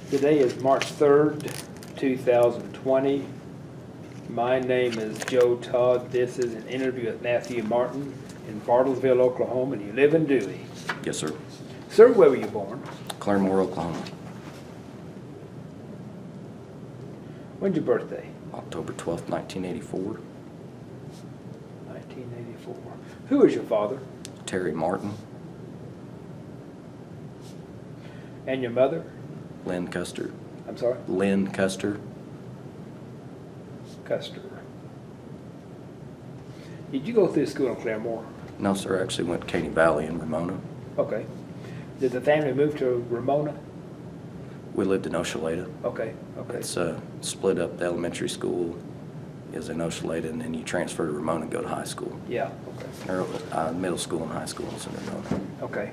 Today is March 3rd, 2020. My name is Joe Todd. This is an interview with Matthew Martin in Bartlesville, Oklahoma, and you live in Dewey. Yes, sir. Sir, where were you born? Claremore, Oklahoma. When's your birthday? October 12th, 1984. 1984. Who is your father? Terry Martin, And your mother? Lynn Custer. I'm sorry? Lynn Custer. Custer. Did you go through school in Claremore? No, sir. I actually went to Katy Valley in Ramona. Okay. Did the family move to Ramona? We lived in Oshaleta. Okay, okay. It's split up. The elementary school is in Oshaleta, and then you transfer to Ramona and go to high school. Yeah, okay. Or middle school and high school is in Ramona. Okay.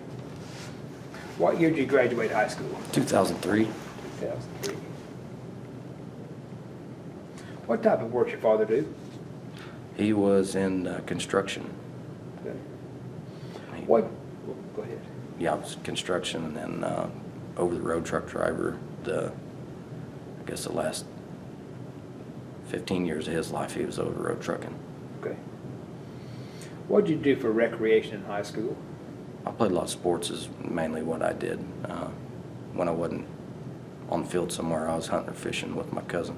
What year did you graduate high school? 2003. 2003. What type of work your father do? He was in construction. Okay. He- What? Go ahead. Yeah, it was construction, and then over-the-road truck driver. I guess the last 15 years of his life, he was over-the-road trucking. Okay. What did you do for recreation in high school? I played a lot of sports is mainly what I did. When I wasn't on the field somewhere, I was hunting or fishing with my cousin.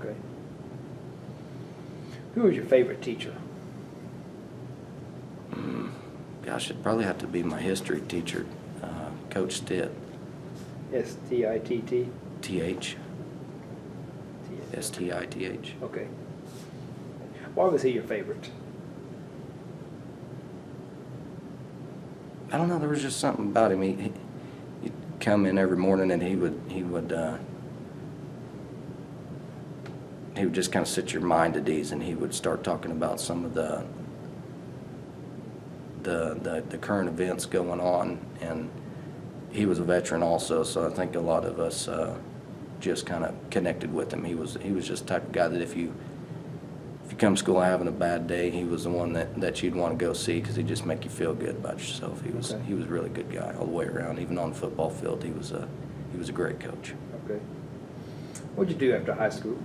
Okay. Who was your favorite teacher? Gosh, it'd probably have to be my history teacher, Coach Stitt, S-T-I-T-T? T-H, S-T-I-T-H. Okay. Why was he your favorite? I don't know, there was just something about him. He'd come in every morning and he would just kind of set your mind at ease, and he would start talking about some of the current events going on. And he was a veteran also, so I think a lot of us just kind of connected with him. He was just the type of guy that if you come to school having a bad day, he was the one that you'd want to go see, because he'd just make you feel good about yourself. He was a really good guy all the way around. Even on the football field, he was a great coach. Okay. What did you do after high school?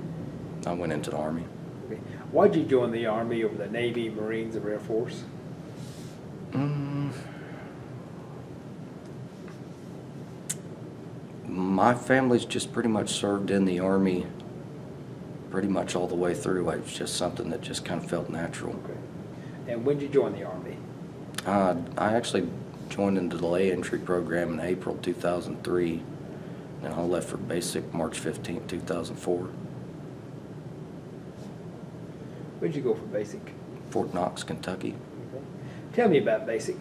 I went into the Army. Okay. Why did you join the Army over the Navy, Marines, or Air Force? My family's just pretty much served in the Army pretty much all the way through. It was just something that just kind of felt natural. Okay. And when did you join the Army? I actually joined into the lay entry program in April 2003, and I left for basic March 15, 2004. Where'd you go for basic? Fort Knox, Kentucky. Okay. Tell me about basic.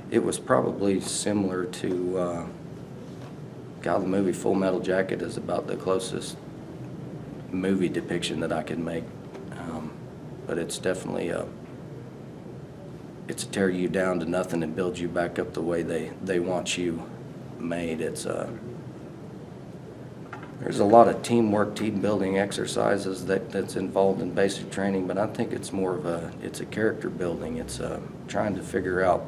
It was probably similar to, the movie Full Metal Jacket is about the closest movie depiction that I could make. But it's definitely it's to tear you down to nothing and build you back up the way they want you made. There's a lot of teamwork, team building exercises that's involved in basic training, but I think it's more of it's a character building. It's trying to figure out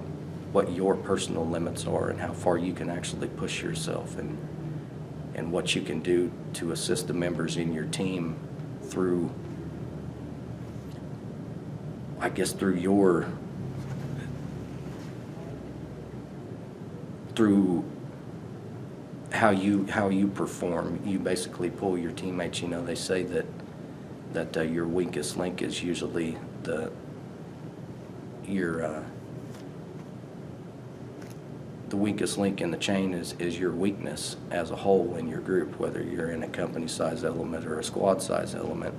what your personal limits are and how far you can actually push yourself, and what you can do to assist the members in your team through, I guess, through how you perform. You basically pull your teammates. They say that your weakest link is usually the weakest link in the chain is your weakness as a whole in your group, whether you're in a company size element or a squad size element.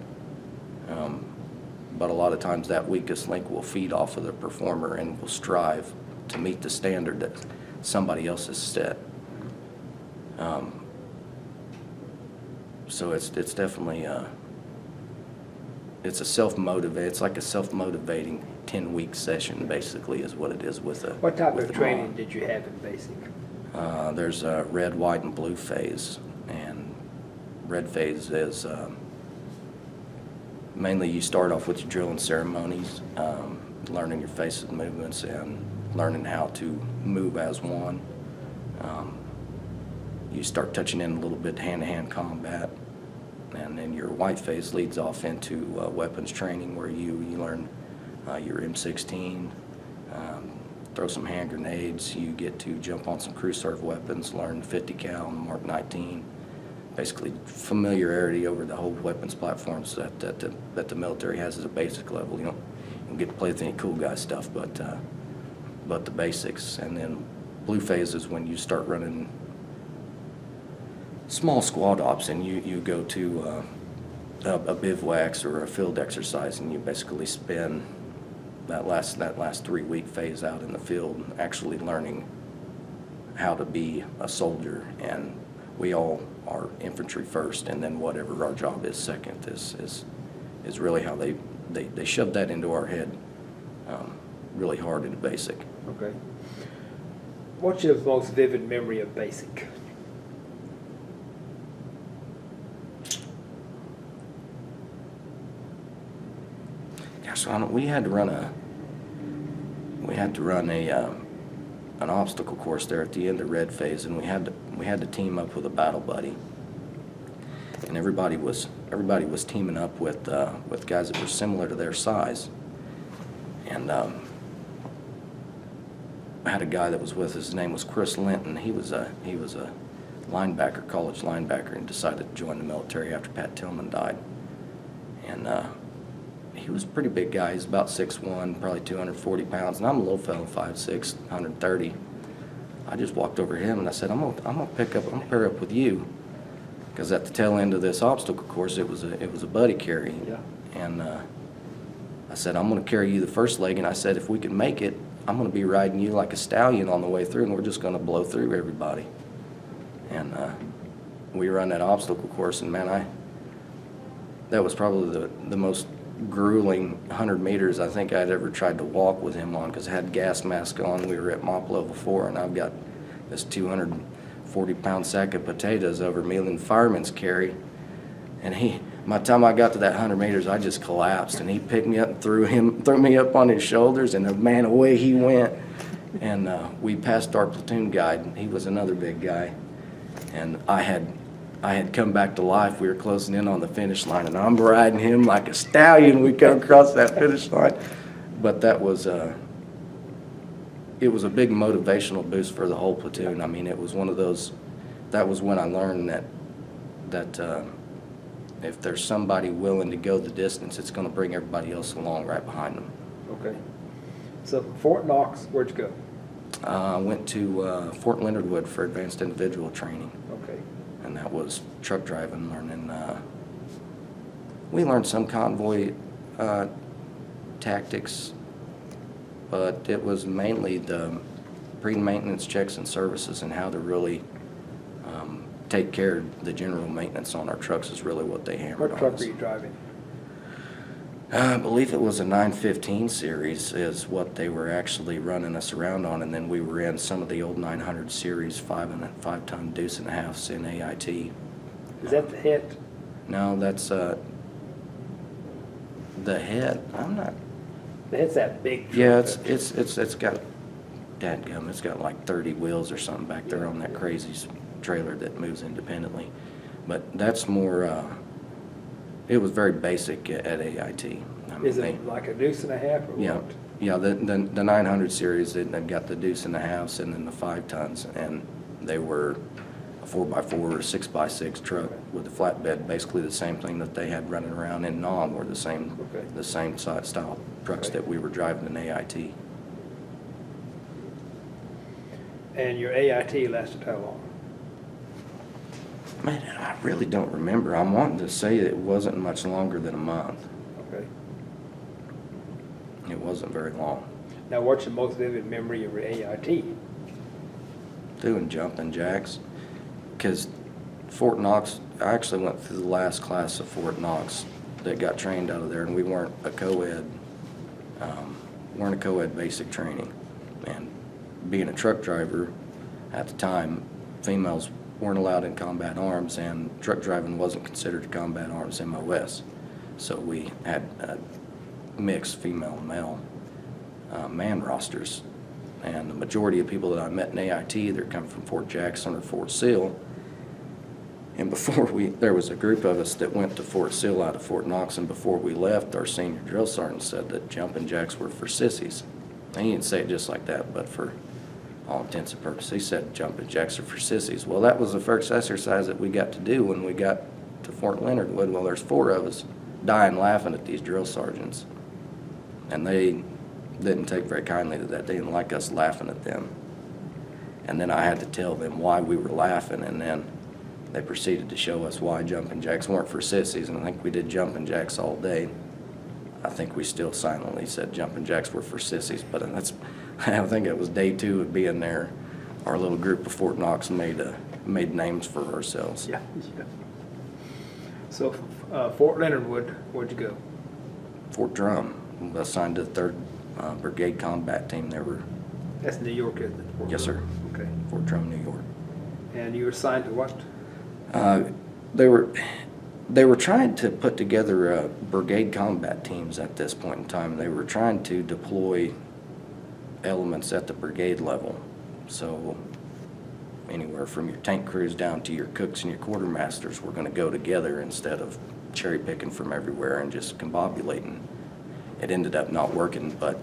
But a lot of times that weakest link will feed off of the performer and will strive to meet the standard that somebody else has set. So it's definitely it's like a self-motivating 10-week session, basically, is what it is with a. What type with of the training mom. did you have in basic? There's a red, white, and blue phase, and red phase is mainly you start off with your drill and ceremonies. learning your faces movements and learning how to move as one. You start touching in a little bit hand-to-hand combat, and then your white phase leads off into weapons training, where you learn your M16, throw some hand grenades. You get to jump on some crew serve weapons, learn 50 cal and Mark 19. Basically, familiarity over the whole weapons platforms that the military has as a basic level. You don't get to play with any cool guy stuff, but the basics. And then blue phase is when you start running small squad ops, and you go to a bivouacs or a field exercise, and you basically spend that last 3-week phase out in the field actually learning how to be a soldier. And we all are infantry first, and then whatever our job is second is really how they shove that into our head really hard in the basic. Okay. What's your most vivid memory of basic? Gosh, we had to run an obstacle course there at the end of red phase, and we had to team up with a battle buddy, and everybody was teaming up with guys that were similar to their size. And I had a guy that was with us. His name was Chris Linton. He was a linebacker, college linebacker, and decided to join the military after Pat Tillman died. And he was a pretty big guy. He's about 6'1", probably 240 pounds, and I'm a little fellow, 5'6", 130. I just walked over to him and I said, I'm gonna pair up with you, because at the tail end of this obstacle course, it was a buddy carry. Yeah. And I said, I'm gonna carry you the first leg, and I said, if we can make it, I'm gonna be riding you like a stallion on the way through, and we're just gonna blow through everybody. And we run that obstacle course, and man, that was probably the most grueling 100 meters I think I'd ever tried to walk with him on, because I had gas mask on. We were at MOP level 4, and I've got this 240-pound sack of potatoes over me in fireman's carry. And by the time I got to that 100 meters, I just collapsed, and he picked me up and threw me up on his shoulders, and man, away he went. And we passed our platoon guide. He was another big guy, and I had come back to life. We were closing in on the finish line, and I'm riding him like a stallion. We come across that finish line. But it was a big motivational boost for the whole platoon. I mean, it was one of those, that was when I learned that if there's somebody willing to go the distance, it's going to bring everybody else along right behind them. Okay. So Fort Knox, where'd you go? I went to Fort Leonard Wood for advanced individual training. Okay. And that was truck driving, learning. We learned some convoy tactics, but it was mainly the pre-maintenance checks and services, and how to really take care of the general maintenance on our trucks is really what they hammered on us. What truck were you driving? I believe it was a 915 series is what they were actually running us around on, and then we were in some of the old 900 series 5-ton deuce and a halfs in AIT. Is that the hit? No, that's the head. I'm not. The hit's that big truck. Yeah, it's got, dadgum, it's got like 30 wheels or something back there on that crazy trailer that moves independently. But that's more. It was very basic at AIT. I mean, Is it like a deuce and a half or yeah, what? yeah. The 900 series, they've got the deuce and a halves, and then the 5 tons, and they were a 4x4 or 6x6 truck with a flatbed. Basically the same thing that they had running around in Nam, were the same style trucks that we were driving in AIT. And your AIT lasted how long? Man, I really don't remember. I'm wanting to say it wasn't much longer than a month. Okay. It wasn't very long. Now, what's your most vivid memory of your AIT? Doing jumping jacks. Because Fort Knox, I actually went through the last class of Fort Knox that got trained out of there, and we weren't a co-ed basic training. And being a truck driver at the time, females weren't allowed in combat arms, and truck driving wasn't considered a combat arms MOS. So we had a mixed female and male. man rosters. And the majority of people that I met in AIT, they're coming from Fort Jackson or Fort Sill. And there was a group of us that went to Fort Sill out of Fort Knox, and before we left, our senior drill sergeant said that jumping jacks were for sissies. And he didn't say it just like that, but for all intents and purposes, he said jumping jacks are for sissies. Well, that was the first exercise that we got to do when we got to Fort Leonard Wood. Well, there's 4 of us dying laughing at these drill sergeants. And they didn't take very kindly to that. They didn't like us laughing at them. And then I had to tell them why we were laughing, and then they proceeded to show us why jumping jacks weren't for sissies, and I think we did jumping jacks all day. I think we still silently said jumping jacks were for sissies, but I think it was day 2 of being there. Our little group of Fort Knox made names for ourselves. Yeah. So, Fort Leonard Wood, where'd you go? Fort Drum, assigned to the 3rd Brigade Combat Team. That's New York, isn't it? Fort Yes, sir. Drum? Okay. Fort Drum, New York. And you were assigned to what? They were trying to put together brigade combat teams at this point in time. They were trying to deploy elements at the brigade level. So anywhere from your tank crews down to your cooks and your quartermasters were going to go together instead of cherry picking from everywhere and just combobulating. It ended up not working, but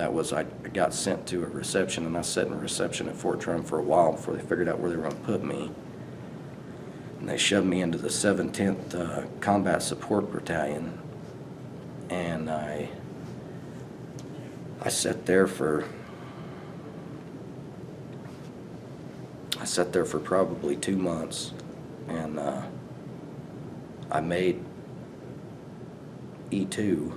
I got sent to a reception, and I sat in a reception at Fort Drum for a while before they figured out where they were going to put me. And they shoved me into the 710th Combat Support Battalion, and I sat there for probably 2 months, and I made E2.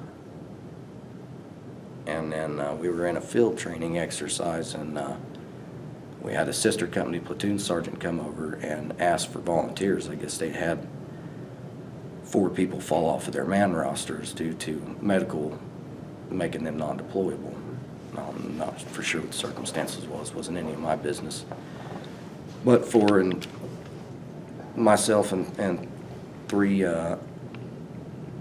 And then we were in a field training exercise, and we had a sister company platoon sergeant come over and ask for volunteers. I guess they had 4 people fall off of their man rosters due to medical making them non-deployable. I'm not for sure what the circumstances wasn't any of my business. But myself and 3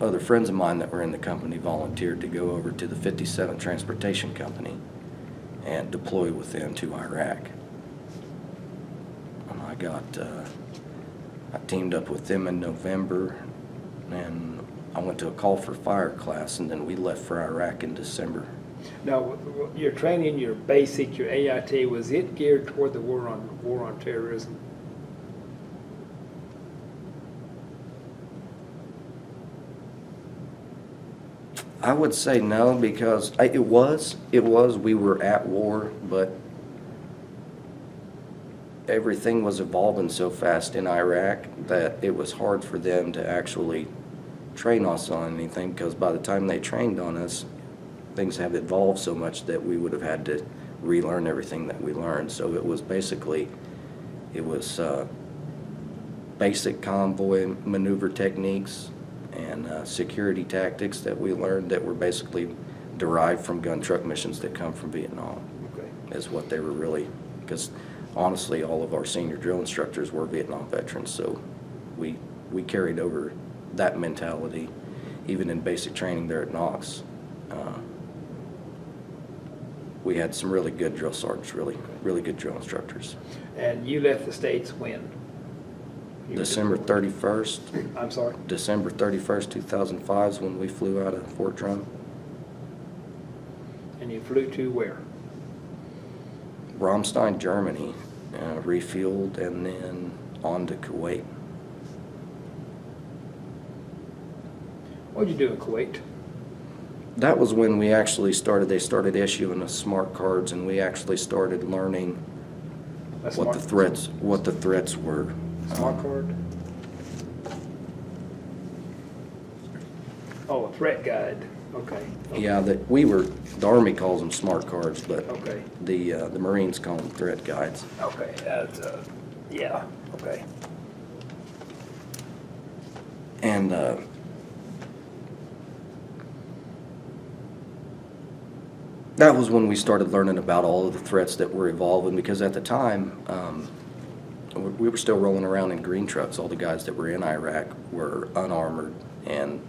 other friends of mine that were in the company volunteered to go over to the 57th Transportation Company and deploy with them to Iraq. And I teamed up with them in November, and I went to a call for fire class, and then we left for Iraq in December. Now, your training, your basic, your AIT, was it geared toward the war on terrorism? I would say no, because it was. We were at war, but everything was evolving so fast in Iraq that it was hard for them to actually train us on anything, because by the time they trained on us, things have evolved so much that we would have had to relearn everything that we learned. So it was basic convoy maneuver techniques and security tactics that we learned that were basically derived from gun truck missions that come from Vietnam. Okay. Is what they were really, because honestly all of our senior drill instructors were Vietnam veterans, so we carried over that mentality even in basic training there at Knox. We had some really good drill sergeants, really good drill instructors. And you left the States when? December 31st. I'm sorry? December 31st, 2005 is when we flew out of Fort Drum. And you flew to where? Ramstein, Germany, refueled, and then on to Kuwait. What did you do in Kuwait? That was when we actually they started issuing us smart cards, and we actually started learning what the threats were. Smart card? Oh, a threat guide. Okay. Yeah, the Army calls them smart cards, but Okay. the Marines call them threat guides. Okay. Yeah. Okay. And that was when we started learning about all of the threats that were evolving, because at the time, we were still rolling around in green trucks. All the guys that were in Iraq were unarmored, and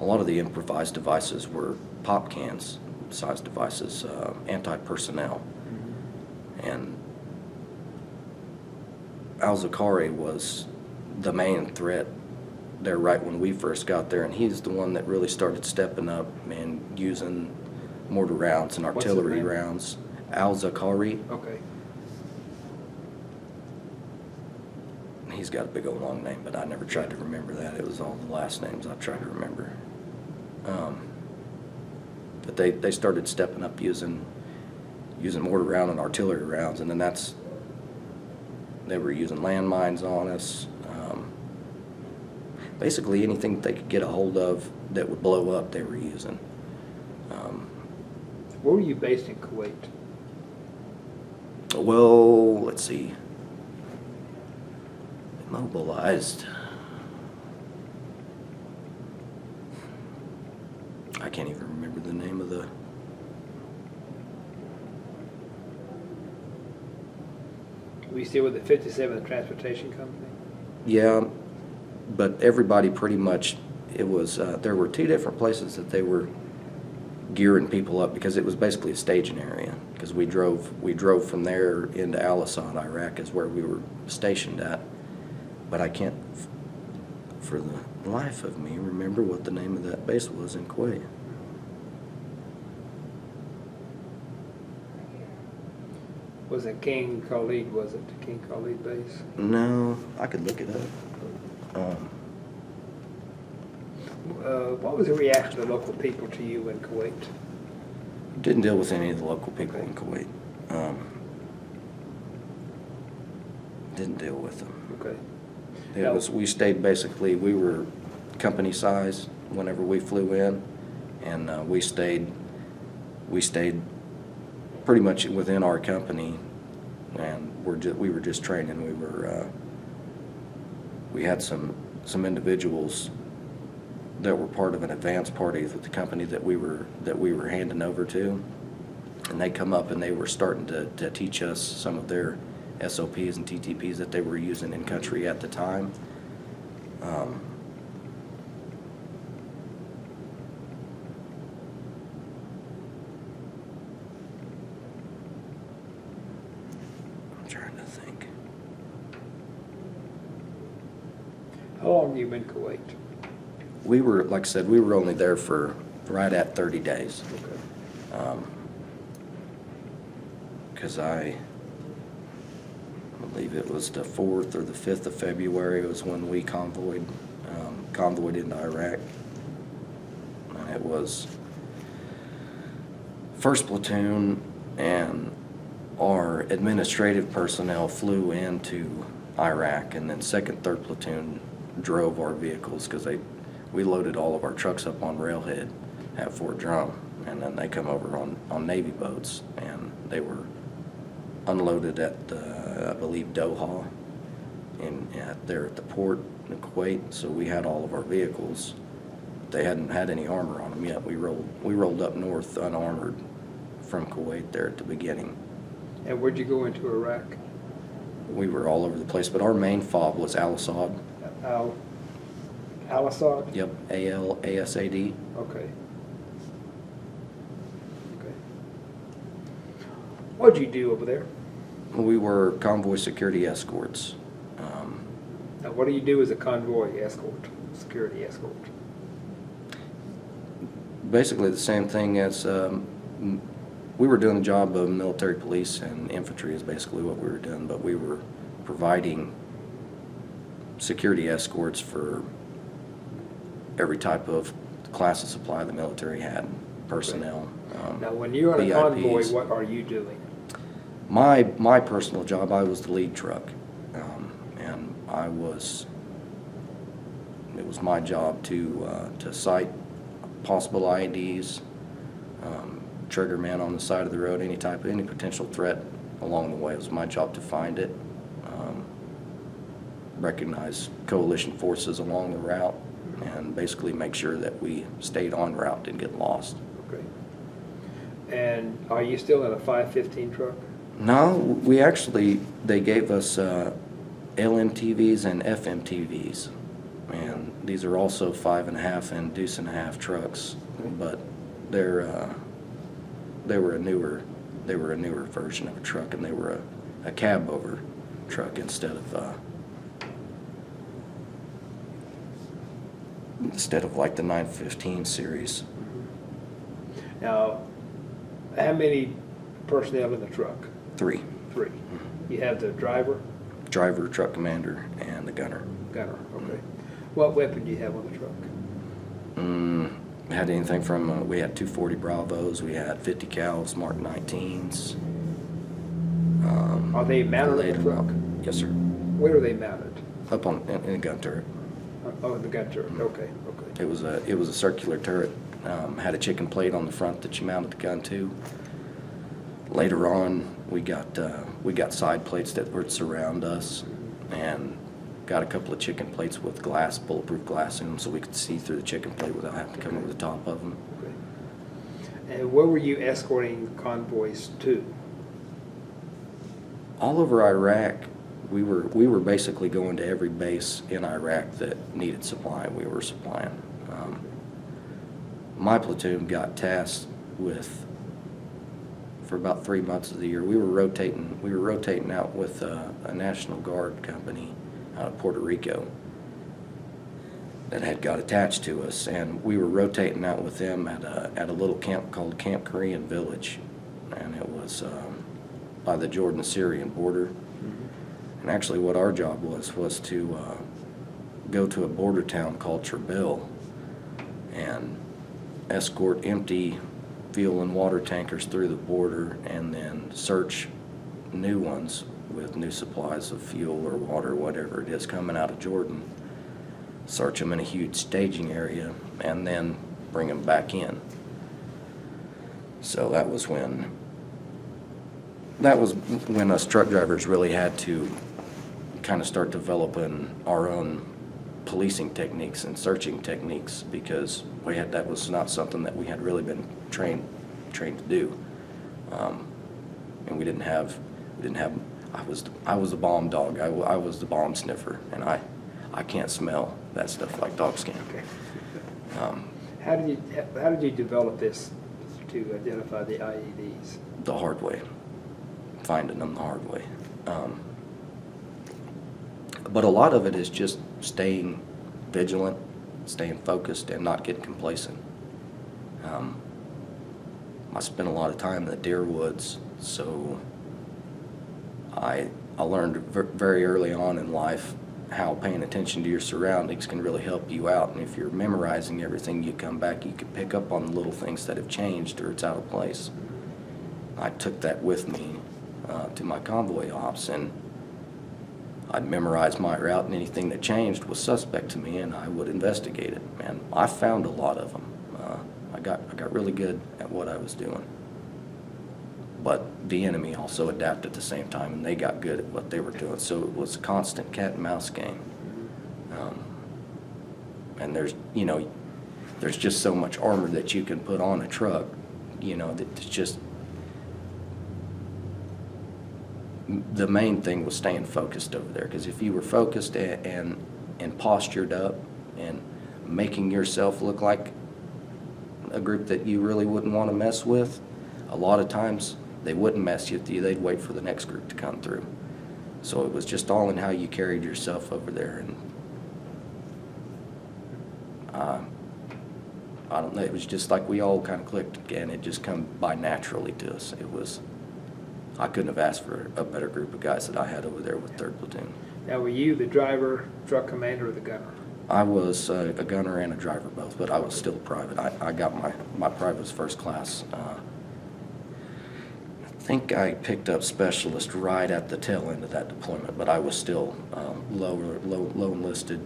a lot of the improvised devices were pop cans, sized devices, anti-personnel. And Al-Zakari was the main threat there right when we first got there, and he's the one that really started stepping up and using mortar rounds and What's his artillery name? rounds. Al-Zakari, Okay. he's got a big old long name, but I never tried to remember that. It was all the last names I tried to remember. But they started stepping up using mortar round and artillery rounds, and then they were using landmines on us. Basically anything that they could get a hold of that would blow up, they were using. Where were you based in Kuwait? Well, let's see. Mobilized. I can't even remember the name of the. Were you still with the 57th Transportation Company? Yeah, but everybody pretty much, it was, there were two different places that they were gearing people up, because it was basically a staging area, because we drove from there into Al-Assad, Iraq, is where we were stationed at. But I can't, for the life of me, remember what the name of that base was in Kuwait. Was it King Khalid, was it? The King Khalid base? No, I could look it up. What was the reaction of the local people to you in Kuwait? Didn't deal with any of the local people in Kuwait. Didn't deal with them. Okay. It was, we stayed basically, we were company size whenever we flew in, and we stayed pretty much within our company, and we were just training. We had some individuals that were part of an advance party with the company that we were handing over to, and they come up and they were starting to teach us some of their SOPs and TTPs that they were using in country at the time. I'm trying to think. How long have you been in Kuwait? We were, like I said, we were only there for right at 30 days. Okay. Because I believe it was the 4th or the 5th of February was when we convoyed into Iraq. And it was 1st Platoon, and our administrative personnel flew into Iraq, and then 2nd, 3rd Platoon drove our vehicles, because we loaded all of our trucks up on railhead at Fort Drum, and then they come over on Navy boats, and they were unloaded at, I believe, Doha, there at the port in Kuwait. So we had all of our vehicles. They hadn't had any armor on them yet. We rolled up north unarmored from Kuwait there at the beginning. And where'd you go into Iraq? We were all over the place, but our main fob was Al-Assad. Al-Assad? Yep, A-L-A-S-A-D. Okay. Okay. What'd you do over there? We were convoy security escorts. Now, what do you do as a convoy escort, security escort? Basically the same thing as, we were doing the job of military police and infantry is basically what we were doing, but we were providing security escorts for every type of class of supply the military had, personnel. Now, when you're on a VIPs. convoy, what are you doing? My personal job, I was the lead truck, and it was my job to cite possible IEDs, trigger men on the side of the road, any potential threat along the way. It was my job to find it, recognize coalition forces along the route, and basically make sure that we stayed en route, didn't get lost. Okay. And are you still in a 515 truck? No, they gave us LMTVs and FMTVs, and these are also 5.5 and deuce and a half trucks, but they're a newer version of a truck, and they were a cab over truck instead of like the 915 series. Now, how many personnel in the truck? 3. 3. You have the driver, Driver, truck commander, and the gunner. gunner, okay. What weapon do you have on the truck? Had anything from, we had 240 Bravos, we had 50 cals, Mark 19s. Are they mounted on the later truck? on- Yes, sir. Where are they mounted? Up in a gun turret. Oh, in the gun turret, okay, okay. It was a circular turret. Had a chicken plate on the front that you mounted the gun to. Later on, we got side plates that would surround us, and got a couple of chicken plates with glass, bulletproof glass in them, so we could see through the chicken plate without having to come over the top of them. Okay. And where were you escorting convoys to? All over Iraq, we were basically going to every base in Iraq that needed supply. We were supplying. My platoon got tasked with, for about 3 months of the year, we were rotating out with a National Guard company out of Puerto Rico that had got attached to us, and we were rotating out with them at a little camp called Camp Korean Village, and it was by the Jordan-Syrian border. And actually what our job was to go to a border town called Terbil and escort empty fuel and water tankers through the border, and then search new ones with new supplies of fuel or water, whatever it is, coming out of Jordan. Search them in a huge staging area, and then bring them back in. So that was when us truck drivers really had to kind of start developing our own policing techniques and searching techniques, because that was not something that we had really been trained to do, and we didn't have. I was the bomb dog. I was the bomb sniffer, and I can't smell that stuff like dogs can. Okay. How did you develop this to identify the IEDs? The hard way, finding them the hard way. But a lot of it is just staying vigilant, staying focused, and not getting complacent. I spent a lot of time in the deer woods, so I learned very early on in life how paying attention to your surroundings can really help you out. And if you're memorizing everything, you come back, you can pick up on the little things that have changed or it's out of place. I took that with me to my convoy ops, and I'd memorize my route, and anything that changed was suspect to me, and I would investigate it. And I found a lot of them. I got really good at what I was doing. But the enemy also adapted at the same time, and they got good at what they were doing. So it was a constant cat and mouse game. And there's just so much armor that you can put on a truck, that it's just, the main thing was staying focused over there. Because if you were focused and postured up and making yourself look like a group that you really wouldn't want to mess with, a lot of times they wouldn't mess with you. They'd wait for the next group to come through. So it was just all in how you carried yourself over there. And I don't know, it was just like we all kind of clicked, and it just come by naturally to us. I couldn't have asked for a better group of guys that I had over there with 3rd Platoon. Now, were you the driver, truck commander, or the gunner? I was a gunner and a driver both, but I was still a private. I got my private was first class. I think I picked up specialist right at the tail end of that deployment, but I was still low enlisted.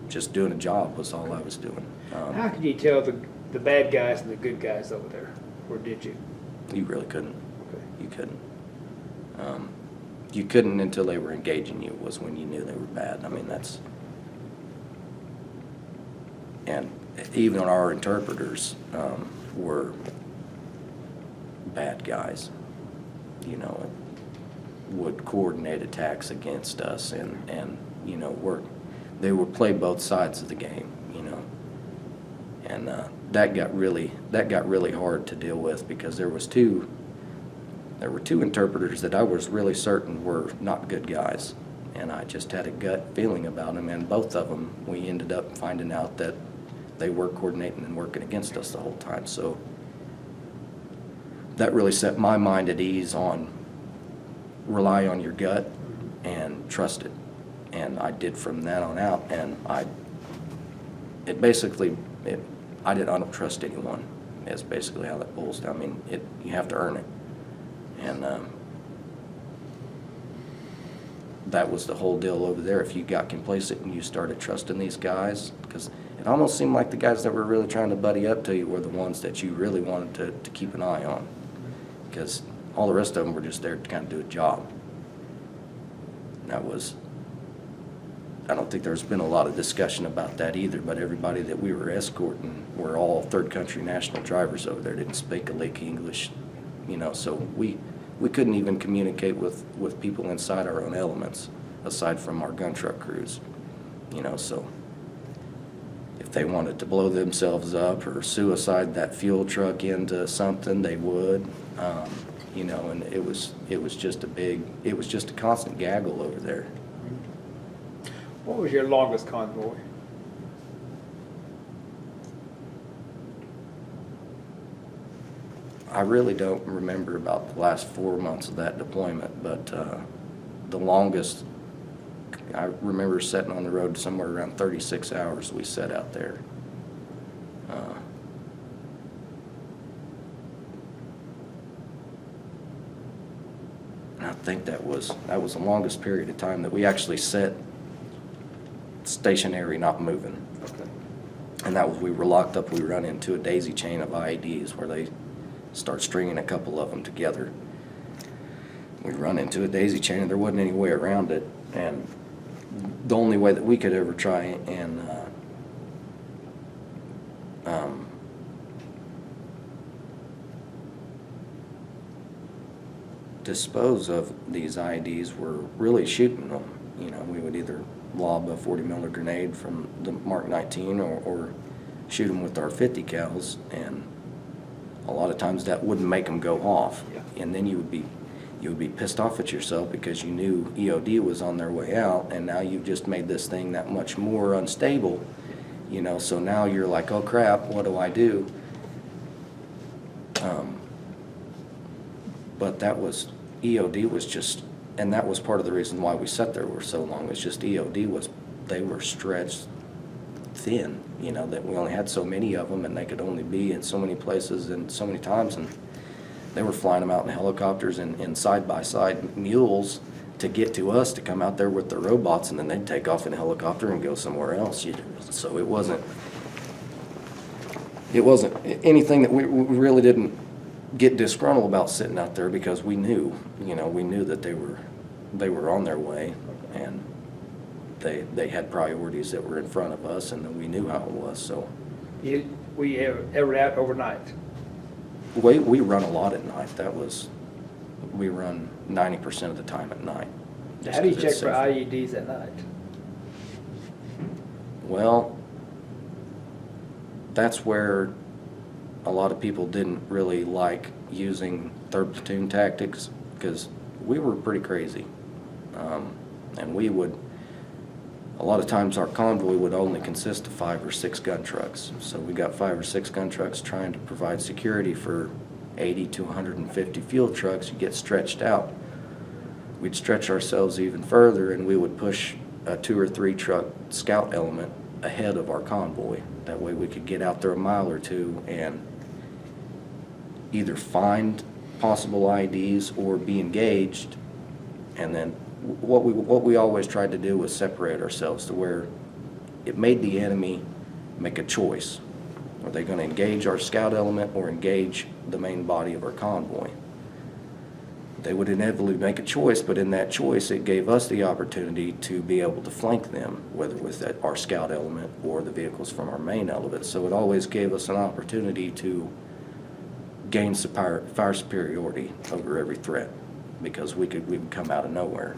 Just doing a job was all I was doing. How could you tell the bad guys and the good guys over there, or did you? You really couldn't. Okay. You couldn't. You couldn't until they were engaging you, was when you knew they were bad. I mean, and even our interpreters were bad guys, would coordinate attacks against us and they would play both sides of the game, And that got really hard to deal with, because there were two interpreters that I was really certain were not good guys, and I just had a gut feeling about them. And both of them, we ended up finding out that they were coordinating and working against us the whole time. So that really set my mind at ease on rely on your gut and trust it. And I did from that on out, and I don't trust anyone. Is basically how that boils down. I mean, you have to earn it. And that was the whole deal over there. If you got complacent and you started trusting these guys, because it almost seemed like the guys that were really trying to buddy up to you were the ones that you really wanted to keep an eye on, because all the rest of them were just there to kind of do a job. And I don't think there's been a lot of discussion about that either, but everybody that we were escorting were all third country national drivers over there, didn't speak a lick English, so we couldn't even communicate with people inside our own elements, aside from our gun truck crews, so if they wanted to blow themselves up or suicide that fuel truck into something, they would, and it was just a constant gaggle over there. What was your longest convoy? I really don't remember about the last 4 months of that deployment, but the longest, I remember sitting on the road somewhere around 36 hours we sat out there. And I think that was the longest period of time that we actually sat stationary, not moving. Okay. And that was, we were locked up, we run into a daisy chain of IEDs where they start stringing a couple of them together. We run into a daisy chain and there wasn't any way around it, and the only way that we could ever try and dispose of these IEDs were really shooting them. We would either lob a 40 miller grenade from the Mark 19 or shoot them with our 50 cals, and a lot of times that wouldn't make them go off. Yeah. And then you would be pissed off at yourself because you knew EOD was on their way out, and now you've just made this thing that much more unstable, so now you're like, oh crap, what do I do? But that was, EOD was just, and that was part of the reason why we sat there for so long, was just EOD they were stretched thin, that we only had so many of them, and they could only be in so many places and so many times, and they were flying them out in helicopters and side-by-side mules to get to us to come out there with the robots, and then they'd take off in a helicopter and go somewhere else. So it wasn't anything that we really didn't get disgruntled about sitting out there, because we knew that they were on their way, and they had priorities that were in front of us, and we knew how it was. So We ever out overnight? we run a lot at night. We run 90% of the time at night. How do you check for safer. IEDs at night? Well, that's where a lot of people didn't really like using third platoon tactics, because we were pretty crazy. And a lot of times our convoy would only consist of 5 or 6 gun trucks. So we got 5 or 6 gun trucks trying to provide security for 80 to 150 fuel trucks. You get stretched out. We'd stretch ourselves even further, and we would push a 2 or 3 truck scout element ahead of our convoy. That way we could get out there a mile or two and either find possible IEDs or be engaged. And then what we always tried to do was separate ourselves to where it made the enemy make a choice. Are they going to engage our scout element or engage the main body of our convoy? They would inevitably make a choice, but in that choice it gave us the opportunity to be able to flank them, whether with our scout element or the vehicles from our main element. So it always gave us an opportunity to gain fire superiority over every threat, because we would come out of nowhere.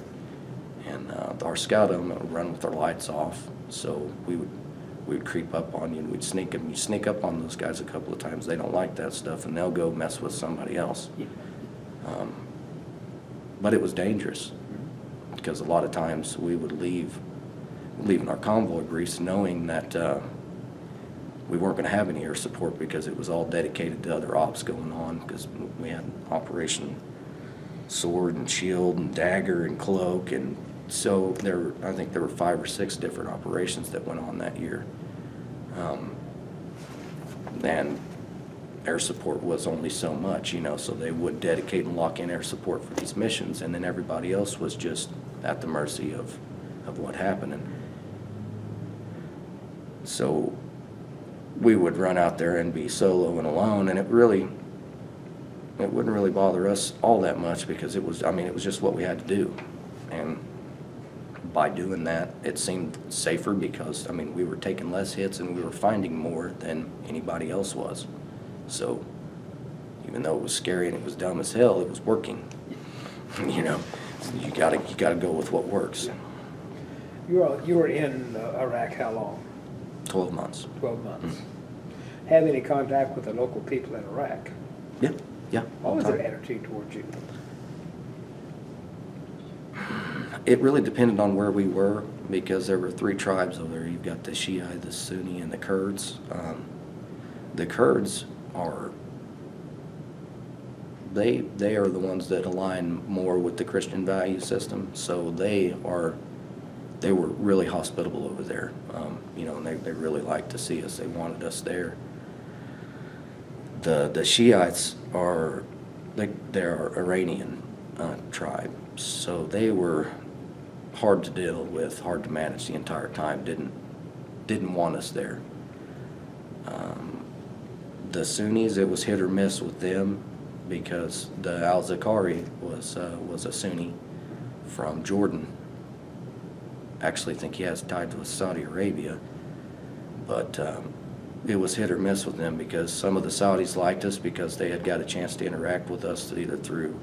And our scout element would run with our lights off, so we we'd creep up on you and we'd sneak them. You sneak up on those guys a couple of times, they don't like that stuff and they'll go mess with somebody else. Yeah. But it was dangerous because a lot of times we would leaving our convoy briefs knowing that we weren't going to have any air support because it was all dedicated to other ops going on, because we had Operation Sword and Shield and Dagger and Cloak, and so I think there were 5 or 6 different operations that went on that year. And air support was only so much, so they would dedicate and lock in air support for these missions, and then everybody else was just at the mercy of what happened. And so we would run out there and be solo and alone, and it wouldn't really bother us all that much because it was just what we had to do. And by doing that, it seemed safer because, we were taking less hits and we were finding more than anybody else was. So even though it was scary and it was dumb as hell, it was working. You gotta go with what works. You were in Iraq how long? 12 months. 12 months. Have any contact with the local people in Iraq? Yeah. What was their attitude towards you? It really depended on where we were because there were 3 tribes over there. You've got the Shia, the Sunni, and the Kurds. The Kurds are they are the ones that align more with the Christian value system. So they were really hospitable over there. And they really liked to see us. They wanted us there. The Shiites are they're Iranian tribe, so they were hard to deal with, hard to manage the entire time. Didn't want us there. The Sunnis, it was hit or miss with them because the al-Zakari was a Sunni from Jordan. Actually, I think he has ties with Saudi Arabia, but it was hit or miss with them because some of the Saudis liked us because they had got a chance to interact with us either through,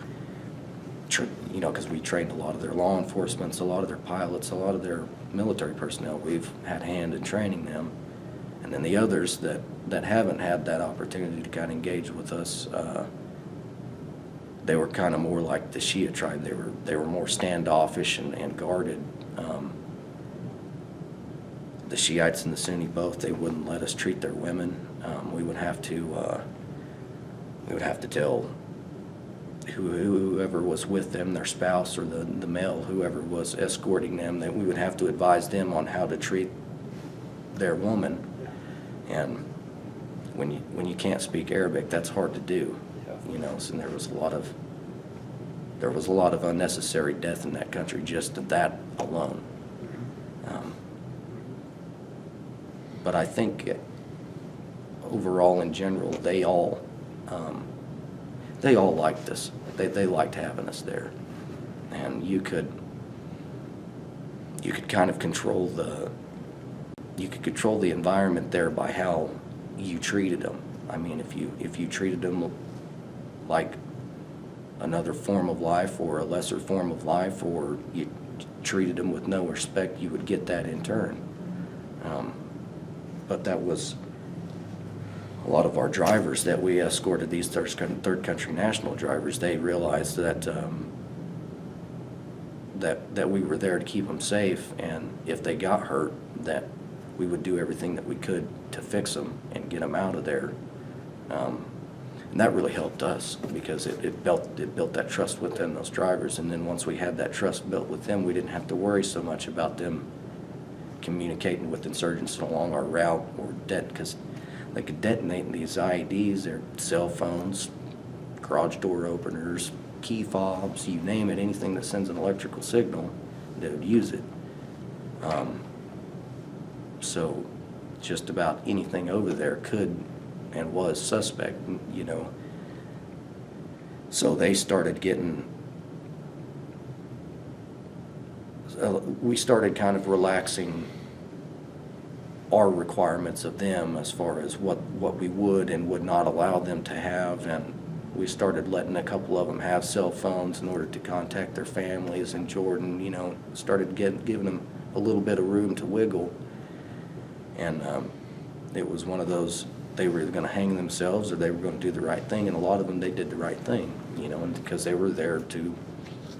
because we trained a lot of their law enforcement, a lot of their pilots, a lot of their military personnel. We've had hand in training them. And then the others that haven't had that opportunity to kind of engage with us, they were kind of more like the Shia tribe. They were more standoffish and guarded. The Shiites and the Sunni both, they wouldn't let us treat their women. We would have to tell whoever was with them, their spouse or the male, whoever was escorting them, that we would have to advise them on how to treat their woman. And when you can't speak Arabic, that's hard to do. So there was a lot of unnecessary death in that country just to that alone. But I think overall, in general, they all liked us. They liked having us there, and you could kind of control the environment there by how you treated them. If you treated them like another form of life or a lesser form of life, or you treated them with no respect, you would get that in turn. But that was a lot of our drivers that we escorted, these third country national drivers. They realized that that we were there to keep them safe, and if they got hurt, that we would do everything that we could to fix them and get them out of there. And that really helped us because it built that trust within those drivers. And then once we had that trust built with them, we didn't have to worry so much about them communicating with insurgents along our route, or because they could detonate these IEDs, their cell phones, garage door openers, key fobs, you name it, anything that sends an electrical signal, they would use it. So just about anything over there could and was suspect, So they started we started kind of relaxing our requirements of them as far as what we would and would not allow them to have, and we started letting a couple of them have cell phones in order to contact their families in Jordan, started giving them a little bit of room to wiggle. And it was one of those, they were either going to hang themselves or they were going to do the right thing, and a lot of them, they did the right thing, you know, because they were there to,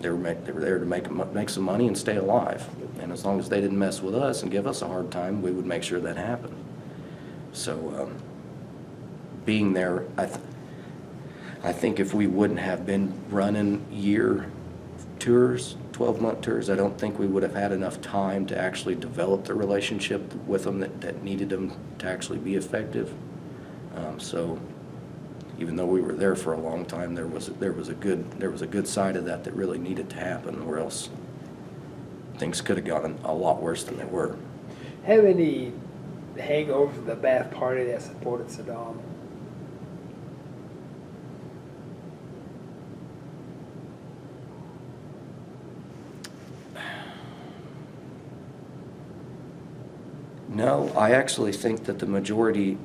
they were there to make some money and stay alive. And as long as they didn't mess with us and give us a hard time, we would make sure that happened. So being there, I think if we wouldn't have been running year tours, 12-month tours, I don't think we would have had enough time to actually develop the relationship with them that needed them to actually be effective. So even though we were there for a long time, there was a good side of that really needed to happen, or else things could have gotten a lot worse than they were. Have any hangovers of the Ba'ath Party that supported Saddam? No, I actually think that the majority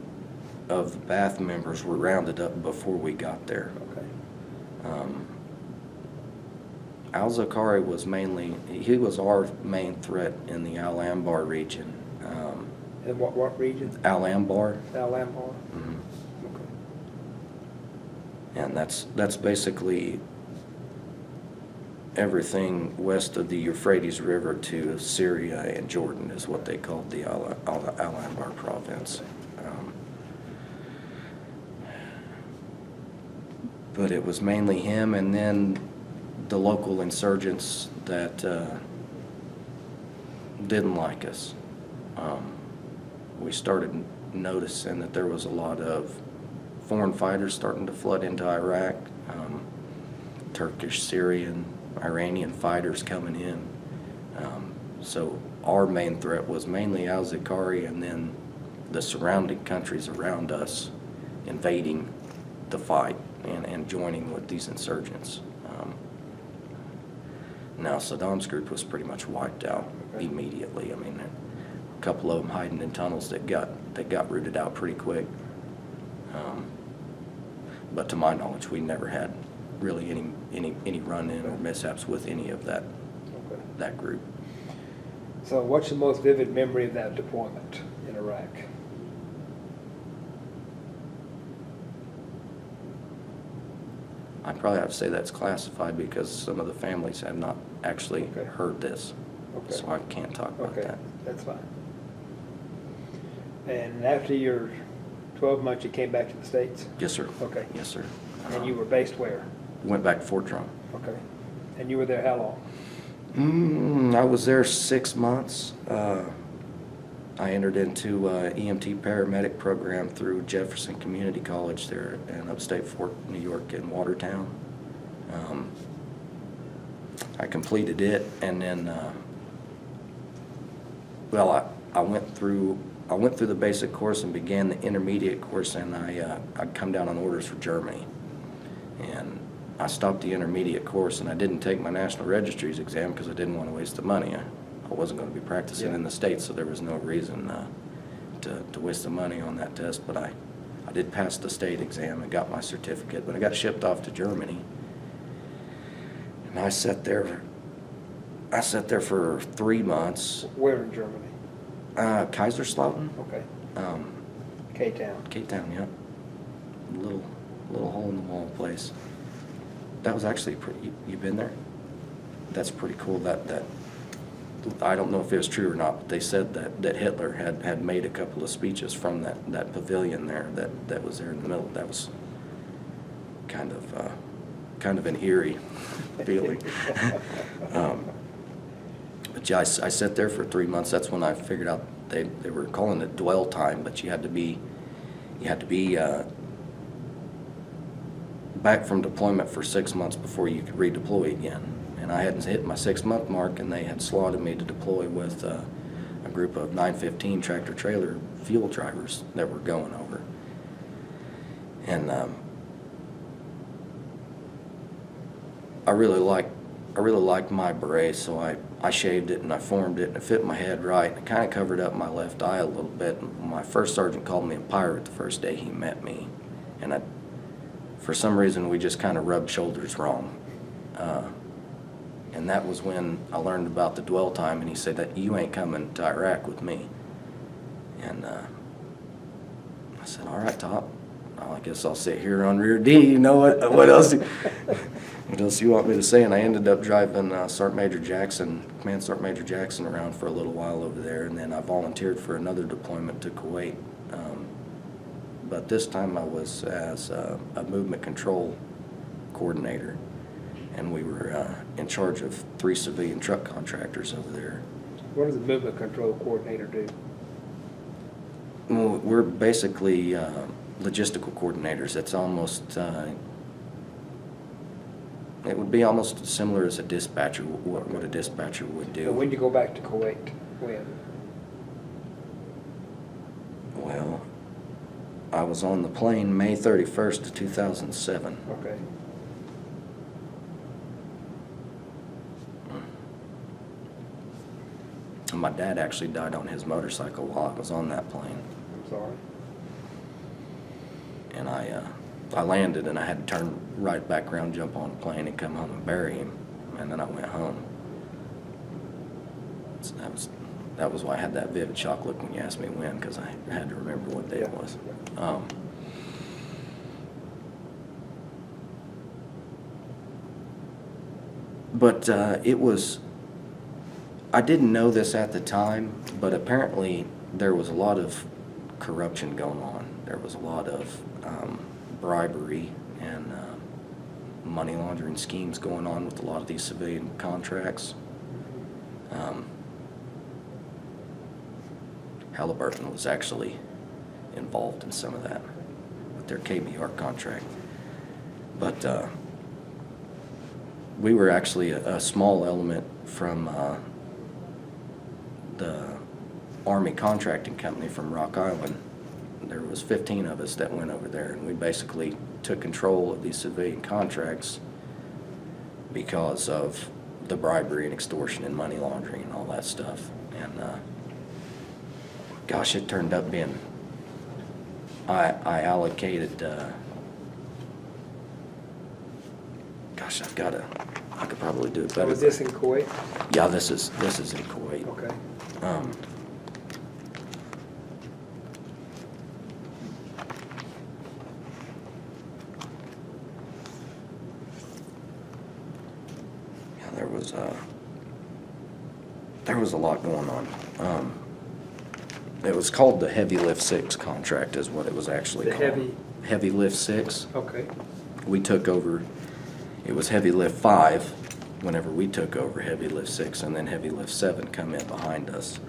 of the Ba'ath members were rounded up before we got there. Okay. Al-Zakari was he was our main threat in the Al-Anbar region. In what region? Al-Anbar. Al-Anbar? Mhm. Okay. And that's basically everything west of the Euphrates River to Syria and Jordan is what they called the Al-Anbar province. But it was mainly him, and then the local insurgents that didn't like us. We started noticing that there was a lot of foreign fighters starting to flood into Iraq, Turkish, Syrian, Iranian fighters coming in. So our main threat was mainly al-Zakari, and then the surrounding countries around us invading the fight and joining with these insurgents. Now Saddam's group was pretty much wiped out immediately. I mean, a couple of them hiding in tunnels that got rooted out pretty quick. But to my knowledge, we never had really any run-in or mishaps with any of that group. So what's the most vivid memory of that deployment in Iraq? I'd probably have to say that's classified because some of the families have not actually heard this. Okay. So I can't talk about that. That's fine. And after your 12 months, you came back to the States? Yes, sir. Okay. Yes, sir. And you were based where? Went back to Fort Drum. Okay. And you were there how long? I was there 6 months. I entered into EMT paramedic program through Jefferson Community College there in upstate New York in Watertown. I completed it, and then, I went through the basic course and began the intermediate course, and I'd come down on orders for Germany. And I stopped the intermediate course, and I didn't take my National Registries exam because I didn't want to waste the money. I wasn't going to be practicing in the States, so there was no reason to waste the money on that test. But I did pass the state exam and got my certificate, but I got shipped off to Germany. And I sat there for 3 months. Where in Germany? Kaiserslautern. Okay. K-Town. K-Town, yeah. Little hole in the wall place. That was actually pretty. You been there? That's pretty cool. That I don't know if it was true or not, but they said that Hitler had made a couple of speeches from that pavilion there that was there in the middle. That was kind of an eerie feeling. But yeah, I sat there for 3 months. That's when I figured out they were calling it dwell time, but you had to be back from deployment for 6 months before you could redeploy again. And I hadn't hit my 6-month mark, and they had slotted me to deploy with a group of 915 tractor trailer fuel drivers that were going over. And I really liked my beret, so I shaved it and I formed it and it fit my head right. It kind of covered up my left eye a little bit. My first sergeant called me a pirate the first day he met me, and for some reason we just kind of rubbed shoulders wrong. And that was when I learned about the dwell time, and he said that you ain't coming to Iraq with me. And I said, all right, Top. Well, I guess I'll sit here on rear D. You know what else? What else you want me to say? And I ended up driving Sergeant Major Jackson, Command Sergeant Major Jackson around for a little while over there, and then I volunteered for another deployment to Kuwait. But this time I was as a movement control coordinator, and we were in charge of 3 civilian truck contractors over there. What does a movement control coordinator do? Well, we're basically logistical coordinators. It's almost, it would be almost similar as a dispatcher, what a dispatcher would do. So when did you go back to Kuwait? When? Well, I was on the plane May 31st of 2007. Okay. And my dad actually died on his motorcycle while I was on that plane. I'm sorry. And I landed and I had to turn right back around, jump on a plane and come home and bury him. And then I went home. So that was why I had that vivid shock look when you asked me when, because I had to remember what day it was. But it was, I didn't know this at the time, but apparently there was a lot of corruption going on. There was a lot of bribery and money laundering schemes going on with a lot of these civilian contracts. Halliburton was actually involved in some of that with their KBR contract. But we were actually a small element from the Army Contracting Company from Rock Island. There was 15 of us that went over there, and we basically took control of these civilian contracts because of the bribery and extortion and money laundering and all that stuff. And gosh, it turned up being, I allocated, gosh, I could probably do it better. So was this in Kuwait? Yeah, this is in Kuwait. Okay. Yeah, there was a lot going on. It was called the Heavy Lift 6 contract is what it was actually The called. Heavy Lift 6. Okay. We took over, it was Heavy Lift 5 whenever we took over Heavy Lift 6, and then Heavy Lift 7 come in behind us.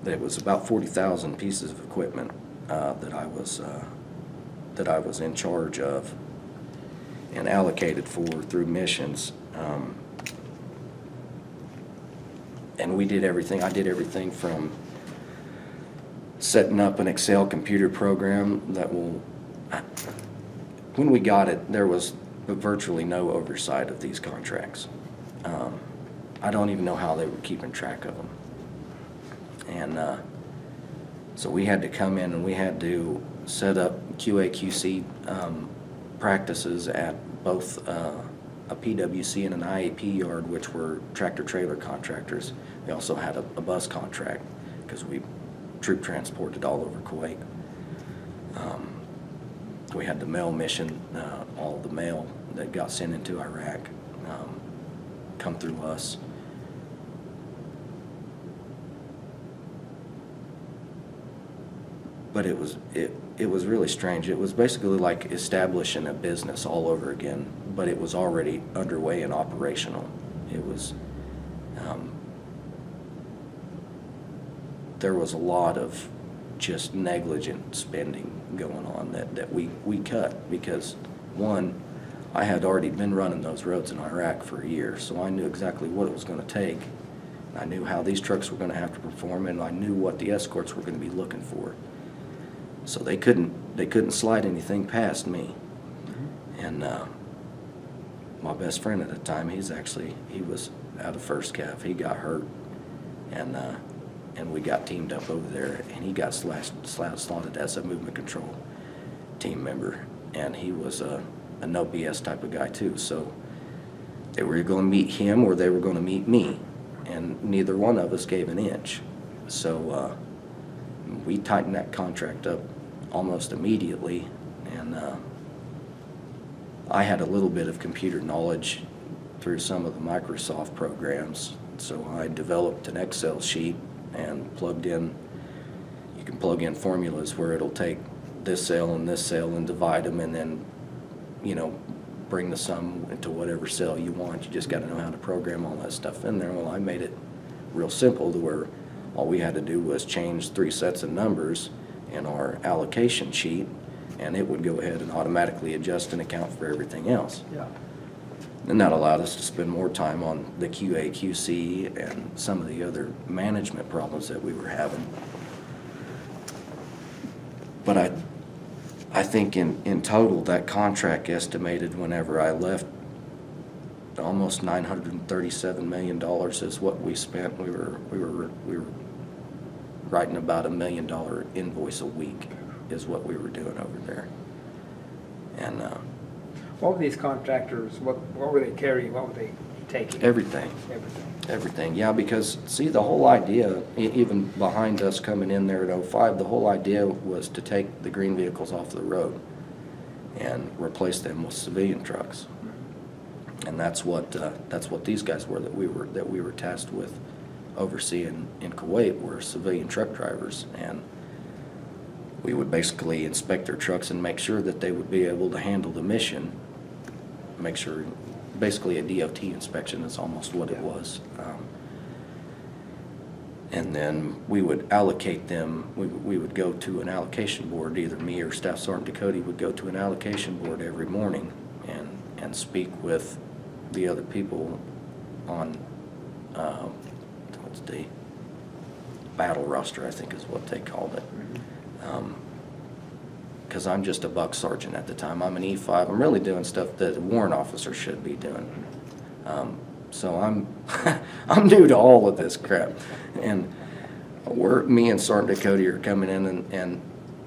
There was about 40,000 pieces of equipment that I was in charge of and allocated for through missions. And we did everything. I did everything from setting up an Excel computer program that will, when we got it, there was virtually no oversight of these contracts. I don't even know how they were keeping track of them. And so we had to come in and we had to set up QA/QC practices at both a PWC and an IAP yard, which were tractor-trailer contractors. We also had a bus contract because we troop transported all over Kuwait. We had the mail mission, all the mail that got sent into Iraq come through us. But it was really strange. It was basically like establishing a business all over again, but it was already underway and operational. It was, there was a lot of just negligent spending going on that we cut because, one, I had already been running those roads in Iraq for a year, so I knew exactly what it was going to take. I knew how these trucks were going to have to perform, and I knew what the escorts were going to be looking for. So they couldn't slide anything past me. And my best friend at the time, he was out of first cav. He got hurt, and we got teamed up over there, and he got slotted as a movement control team member. And he was a no BS type of guy too. So they were going to meet him or they were going to meet me, and neither one of us gave an inch. So we tightened that contract up almost immediately, and I had a little bit of computer knowledge through some of the Microsoft programs, so I developed an Excel sheet and plugged in. You can plug in formulas where it'll take this cell and divide them, and then, you know, bring the sum into whatever cell you want. You just got to know how to program all that stuff in there. Well, I made it real simple to where all we had to do was change 3 sets of numbers in our allocation sheet, and it would go ahead and automatically adjust and account for everything else. Yeah. And that allowed us to spend more time on the QA, QC, and some of the other management problems that we were having. But I think in total, that contract estimated whenever I left, almost $937 million is what we spent. We were writing about $1 million invoice a week is what we were doing over there. And What were these contractors, what were they carrying, what were they taking? everything. Everything, yeah, because, see, the whole idea, even behind us coming in there at '05, the whole idea was to take the green vehicles off the road and replace them with civilian trucks. And that's what these guys were that we were tasked with overseeing in Kuwait, were civilian truck drivers. And we would basically inspect their trucks and make sure that they would be able to handle the mission, make sure. Basically a DOT inspection is almost what it was. And then we would allocate them, we would go to an allocation board, either me or Staff Sergeant Ducote would go to an allocation board every morning and speak with the other people on, what's the battle roster, I think is what they called it. Because I'm just a buck sergeant at the time. I'm an E5. I'm really doing stuff that a warrant officer should be doing. So I'm I'm new to all of this crap. And me and Sergeant Ducote are coming in, and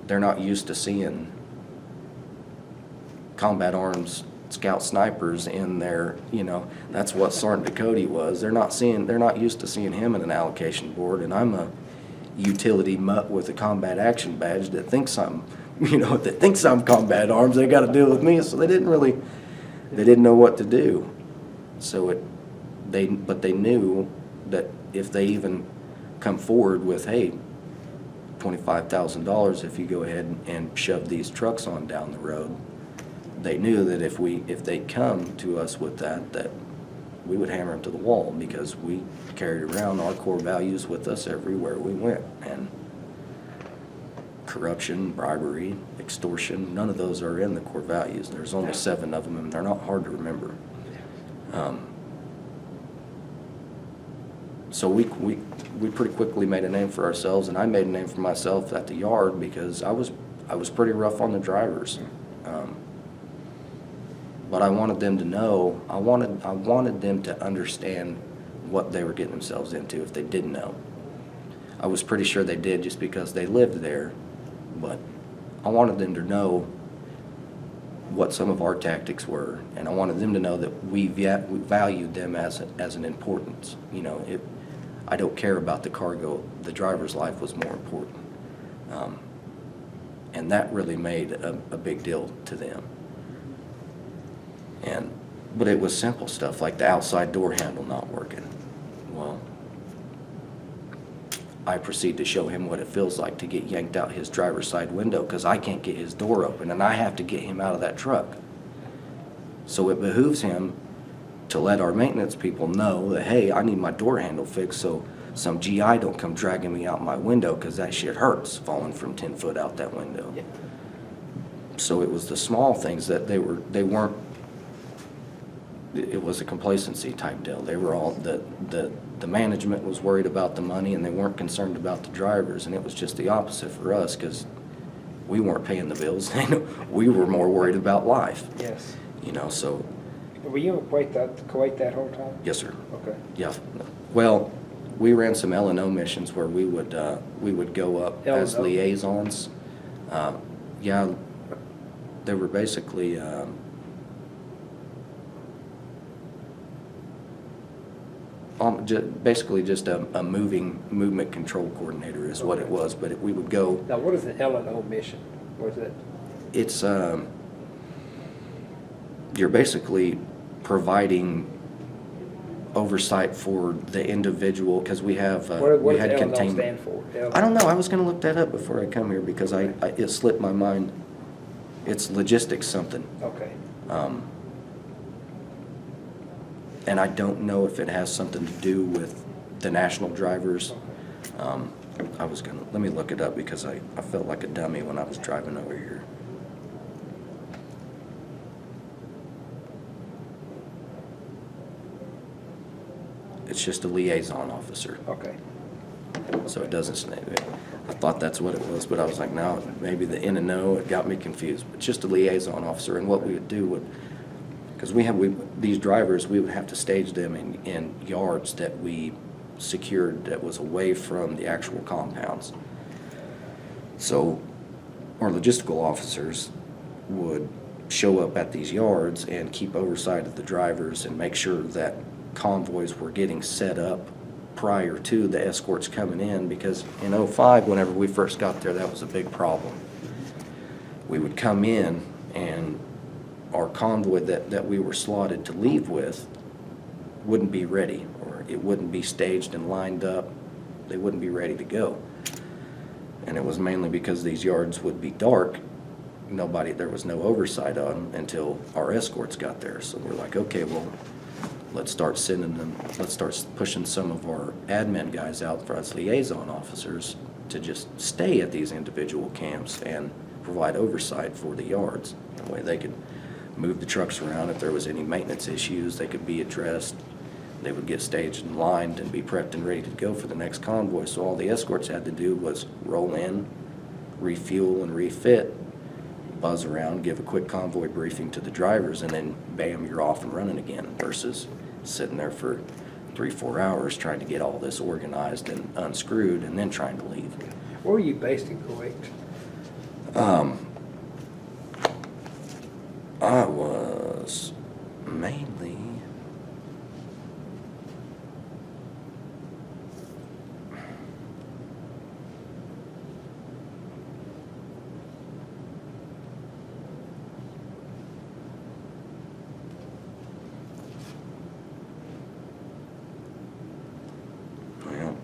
they're not used to seeing combat arms scout snipers in there. You know, that's what Sergeant Ducote was. They're not used to seeing him in an allocation board, and I'm a utility mutt with a combat action badge that thinks I'm combat arms. They got to deal with me, so they didn't know what to do. So but they knew that if they even come forward with, hey, $25,000 if you go ahead and shove these trucks on down the road, they knew that if they come to us with that we would hammer them to the wall, because we carried around our core values with us everywhere we went. And corruption, bribery, extortion, none of those are in the core values. There's only 7 of them, and they're not hard to remember. So we pretty quickly made a name for ourselves, and I made a name for myself at the yard because I was pretty rough on the drivers. But I wanted them to know, I wanted them to understand what they were getting themselves into if they didn't know. I was pretty sure they did just because they lived there, but I wanted them to know what some of our tactics were, and I wanted them to know that we valued them as an importance. You know, I don't care about the cargo. The driver's life was more important. And that really made a big deal to them. But it was simple stuff like the outside door handle not working. Well, I proceed to show him what it feels like to get yanked out his driver's side window because I can't get his door open, and I have to get him out of that truck. So it behooves him to let our maintenance people know that, hey, I need my door handle fixed so some GI don't come dragging me out my window, because that shit hurts falling from 10 foot out that window. Yeah. So it was the small things that they weren't. It was a complacency type deal. They were all the management was worried about the money, and they weren't concerned about the drivers, and it was just the opposite for us because we weren't paying the bills. We were more worried about life. Yes. You know, so. Were you in Kuwait that whole time? Yes, sir. Okay. Yeah. Well, we ran some L&O missions where we would go up as liaisons. Yeah, they were basically Basically just a movement control coordinator is what it was, but we would go, Now, what is an L&O mission? What is that? it's, you're basically providing oversight for the individual, because we have, What we does had L&O containment. stand for? I don't know, I was gonna look that up before I come here, because it slipped my mind. It's logistics something. Okay. And I don't know if it has something to do with the national drivers. Let me look it up, because I felt like a dummy when I was driving over here. It's just a liaison officer, Okay. so it doesn't say it. I thought that's what it was, but I was like, no, maybe the N and O, it got me confused. But just a liaison officer, and what we would do would, because these drivers, we would have to stage them in yards that we secured that was away from the actual compounds. So our logistical officers would show up at these yards and keep oversight of the drivers and make sure that convoys were getting set up prior to the escorts coming in, because in '05, whenever we first got there, that was a big problem. We would come in and our convoy that we were slotted to leave with wouldn't be ready, or it wouldn't be staged and lined up. They wouldn't be ready to go. And it was mainly because these yards would be dark. There was no oversight on them until our escorts got there. So we're like, okay, well, let's start pushing some of our admin guys out for us liaison officers to just stay at these individual camps and provide oversight for the yards. That way they could move the trucks around. If there was any maintenance issues, they could be addressed. They would get staged and lined and be prepped and ready to go for the next convoy. So all the escorts had to do was roll in, refuel and refit, buzz around, give a quick convoy briefing to the drivers, and then bam, you're off and running again, versus sitting there for 3-4 hours trying to get all this organized and unscrewed and then trying to leave. Where were you based in Kuwait? I was mainly, well,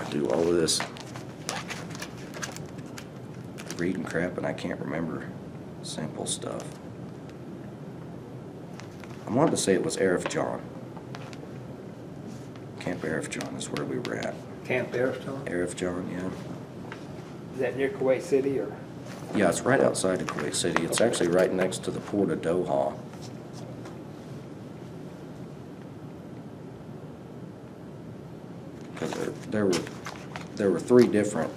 I do all of this reading crap and I can't remember simple stuff. I wanted to say it was Arif John. Camp Arif John is where we were at. Camp Ariston? Arif John, yeah. Is that near Kuwait City or? Yeah, it's right outside of Kuwait City. It's actually right next to the port of Doha. Because there were three different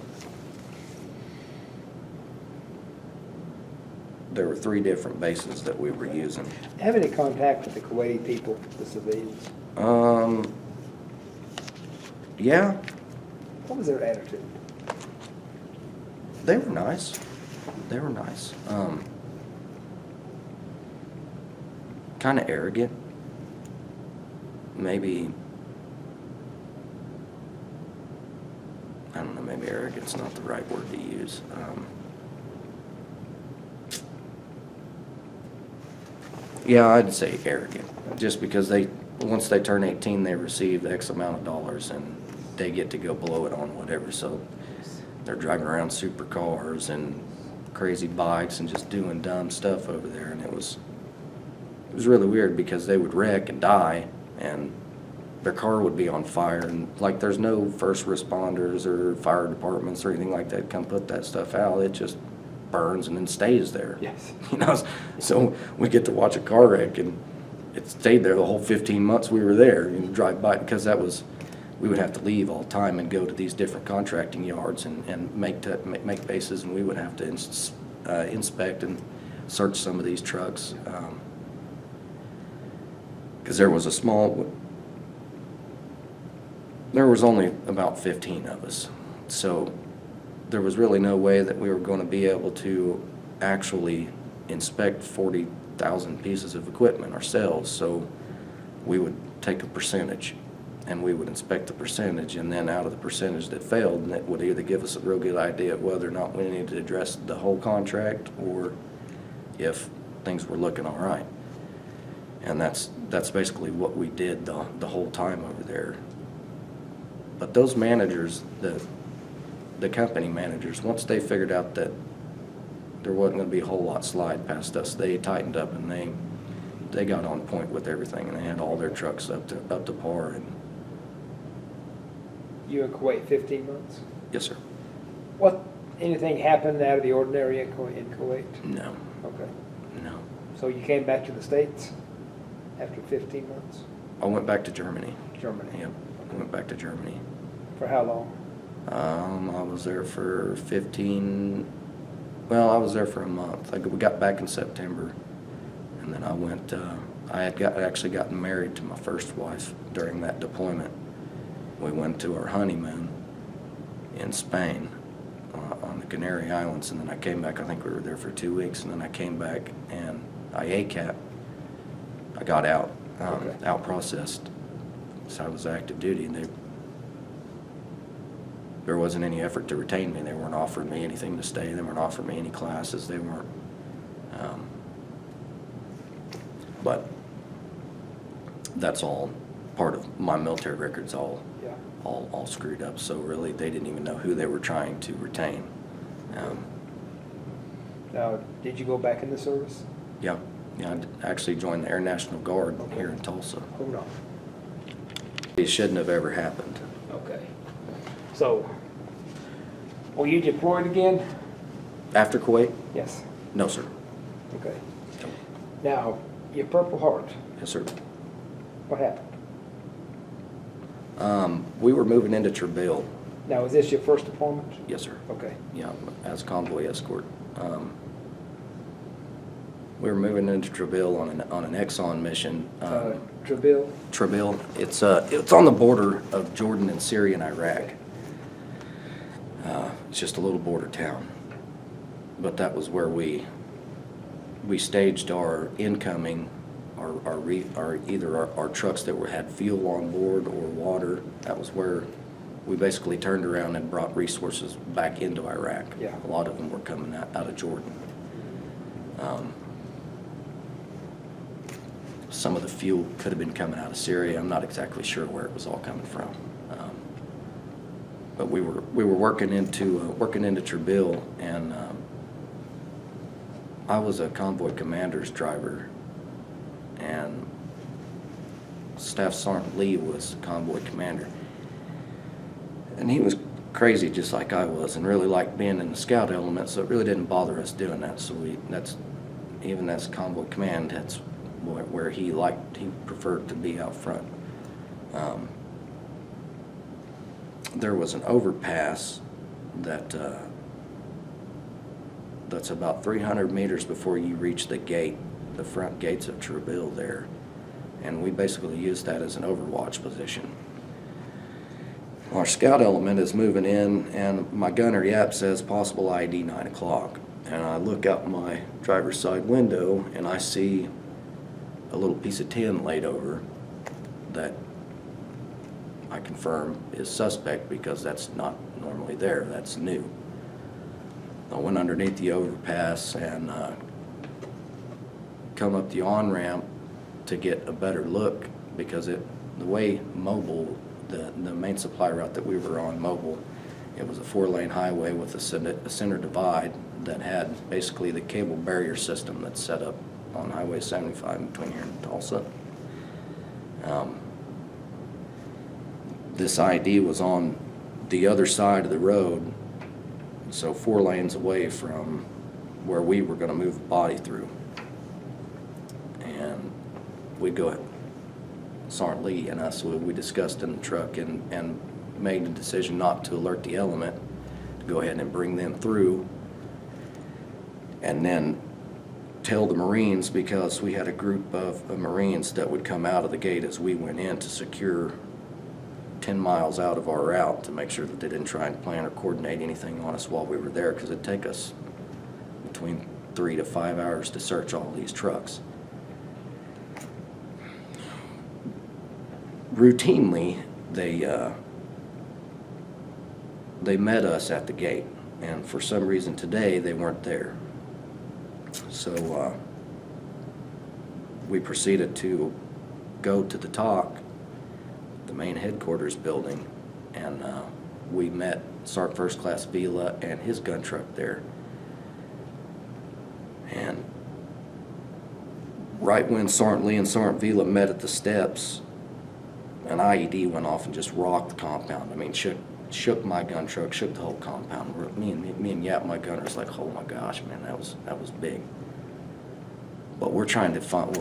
bases that we were using. Have any contact with the Kuwaiti people, the civilians? Yeah, What was their attitude? they were nice. They were nice. Kind of arrogant. Maybe, I don't know, maybe arrogant's not the right word to use. Yeah, I'd say arrogant, just because once they turn 18, they receive X amount of dollars and they get to go blow it on whatever. So they're driving around supercars and crazy bikes and just doing dumb stuff over there. And it was really weird, because they would wreck and die and their car would be on fire, and like there's no first responders or fire departments or anything like that come put that stuff out. It just burns and then stays there. Yes. You know, so we get to watch a car wreck, and it stayed there the whole 15 months we were there, and drive by, because we would have to leave all the time and go to these different contracting yards and make bases, and we would have to inspect and search some of these trucks, because there was only about 15 of us, so there was really no way that we were going to be able to actually inspect 40,000 pieces of equipment ourselves. So we would take a percentage, and we would inspect the percentage, and then out of the percentage that failed, and it would either give us a real good idea of whether or not we needed to address the whole contract, or if things were looking all right. And that's basically what we did the whole time over there. But those managers, the company managers, once they figured out that there wasn't going to be a whole lot slide past us, they tightened up, and they got on point with everything, and they had all their trucks up to par. And You in Kuwait 15 months? yes, sir. Anything happened out of the ordinary in Kuwait? No, Okay. no. So you came back to the States after 15 months? I went back to Germany. Germany? Yep, I went back to Germany. For how long? I was there for 15, well, I was there for a month. We got back in September, and then I went, I had actually gotten married to my first wife during that deployment. We went to our honeymoon in Spain on the Canary Islands, and then I came back. I think we were there for 2 weeks, and then I came back, and I ACAT. I got out, out processed, so I was active duty, and there wasn't any effort to retain me. They weren't offering me anything to stay. They weren't offering me any classes. They weren't. But that's all part of my military records. All screwed up. So really, they didn't even know who they were trying to retain. Now, did you go back in the service? Yeah. I actually joined the Air National Guard here in Tulsa. Hold on. It shouldn't have ever happened. Okay. So, were you deployed again? After Kuwait? Yes. No, sir. Okay. Now, your Purple Heart, Yes, sir. what happened? We were moving into Treville. Now, was this your first deployment? Yes, sir. Okay. Yeah, as convoy escort. We were moving into Treville on an Exxon mission. Treville? Treville, it's on the border of Jordan and Syria and Iraq. It's just a little border town. But that was where we staged our incoming, either our trucks that had fuel on board or water. That was where we basically turned around and brought resources back into Iraq. Yeah. A lot of them were coming out of Jordan. Some of the fuel could have been coming out of Syria. I'm not exactly sure where it was all coming from. But we were working into Treville, and I was a convoy commander's driver, and Staff Sergeant Lee was the convoy commander. And he was crazy just like I was, and really liked being in the scout element, so it really didn't bother us doing that. So even as convoy command, that's where he preferred to be out front. There was an overpass that's about 300 meters before you reach the gate, the front gates of Treville there, and we basically used that as an overwatch position. Our scout element is moving in, and my gunner Yap says possible ID 9 o'clock, and I look out my driver's side window and I see a little piece of tin laid over that I confirm is suspect because that's not normally there. That's new. I went underneath the overpass and come up the on-ramp to get a better look, because the way Mobile, the main supply route that we were on, Mobile, it was a 4-lane highway with a center divide that had basically the cable barrier system that's set up on Highway 75 between here and Tulsa. This ID was on the other side of the road, so 4 lanes away from where we were going to move the body through. And we go ahead, Sergeant Lee and us, we discussed in the truck and made the decision not to alert the element, to go ahead and bring them through, and then tell the Marines, because we had a group of Marines that would come out of the gate as we went in to secure 10 miles out of our route, to make sure that they didn't try and plan or coordinate anything on us while we were there, because it'd take us between 3 to 5 hours to search all these trucks. routinely, they met us at the gate, and for some reason today, they weren't there. So we proceeded to go to the TOC, the main headquarters building, and we met Sergeant First Class Vila and his gun truck there. And right when Sergeant Lee and Sergeant Vila met at the steps, an IED went off and just rocked the compound. I mean, shook my gun truck, shook the whole compound. Me and Yap, my gunner's like, oh my gosh, man, that was big. But we're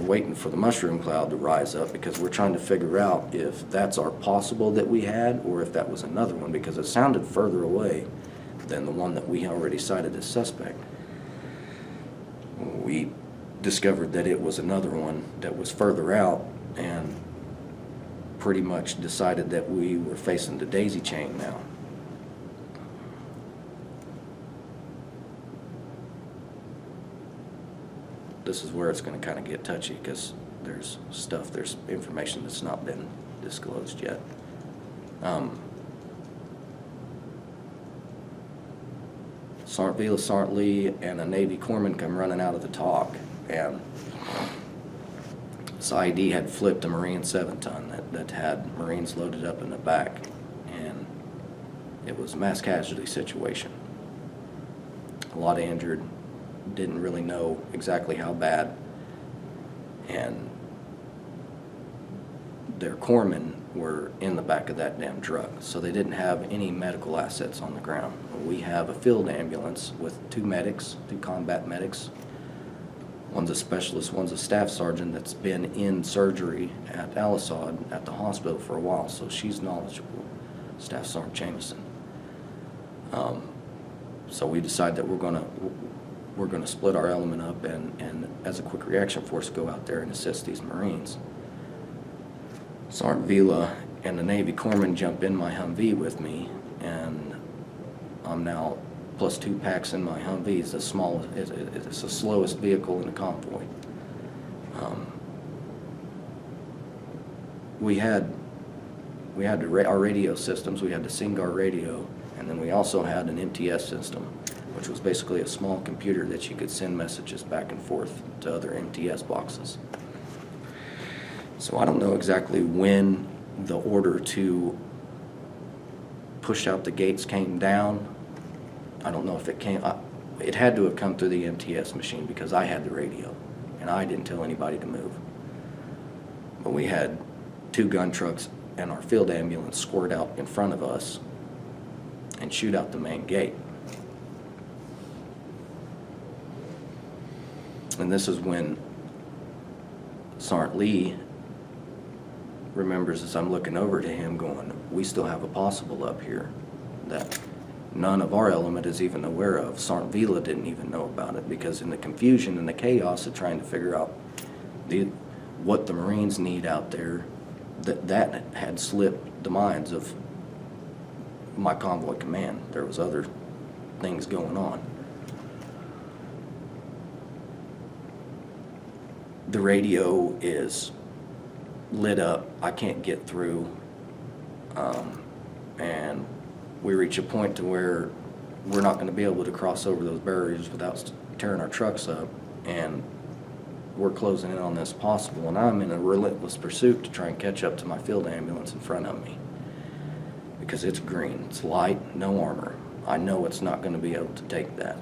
waiting for the mushroom cloud to rise up, because we're trying to figure out if that's our possible that we had, or if that was another one, because it sounded further away than the one that we already cited as suspect. We discovered that it was another one that was further out, and pretty much decided that we were facing the daisy chain now. This is where it's going to kind of get touchy, because there's information that's not been disclosed yet. Sergeant Vila, Sergeant Lee, and a Navy corpsman come running out of the TOC, and this IED had flipped a Marine 7-ton that had Marines loaded up in the back, and it was a mass casualty situation. A lot of injured, didn't really know exactly how bad, and their corpsmen were in the back of that damn truck, so they didn't have any medical assets on the ground. We have a field ambulance with two combat medics. One's a specialist, one's a staff sergeant that's been in surgery at Al-Assad at the hospital for a while, so she's knowledgeable, Staff Sergeant Jameson. So we decided that we're gonna split our element up and as a quick reaction force go out there and assist these Marines. Sergeant Vila and the Navy corpsman jump in my Humvee with me, and I'm now plus 2 packs in my Humvee. It's the slowest vehicle in the convoy. We had our radio systems. We had the SINGAR radio, and then we also had an MTS system, which was basically a small computer that you could send messages back and forth to other MTS boxes. So I don't know exactly when the order to push out the gates came down. I don't know if it came, it had to have come through the MTS machine, because I had the radio and I didn't tell anybody to move. But we had 2 gun trucks and our field ambulance squirt out in front of us and shoot out the main gate. And this is when Sergeant Lee remembers, as I'm looking over to him going, we still have a possible up here that none of our element is even aware of. Sergeant Vila didn't even know about it, because in the confusion and the chaos of trying to figure out what the Marines need out there, that had slipped the minds of my convoy command. There was other things going on. The radio is lit up. I can't get through, and we reach a point to where we're not going to be able to cross over those barriers without tearing our trucks up, and we're closing in on this possible, and I'm in a relentless pursuit to try and catch up to my field ambulance in front of me, because it's green, it's light, no armor. I know it's not going to be able to take that.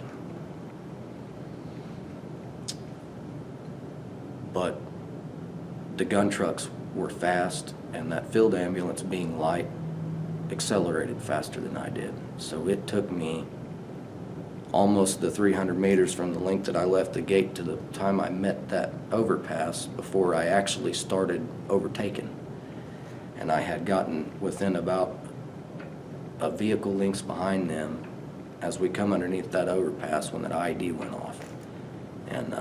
But the gun trucks were fast, and that field ambulance being light accelerated faster than I did. So it took me almost the 300 meters from the length that I left the gate to the time I met that overpass before I actually started overtaking. And I had gotten within about a vehicle lengths behind them as we come underneath that overpass when that IED went off. And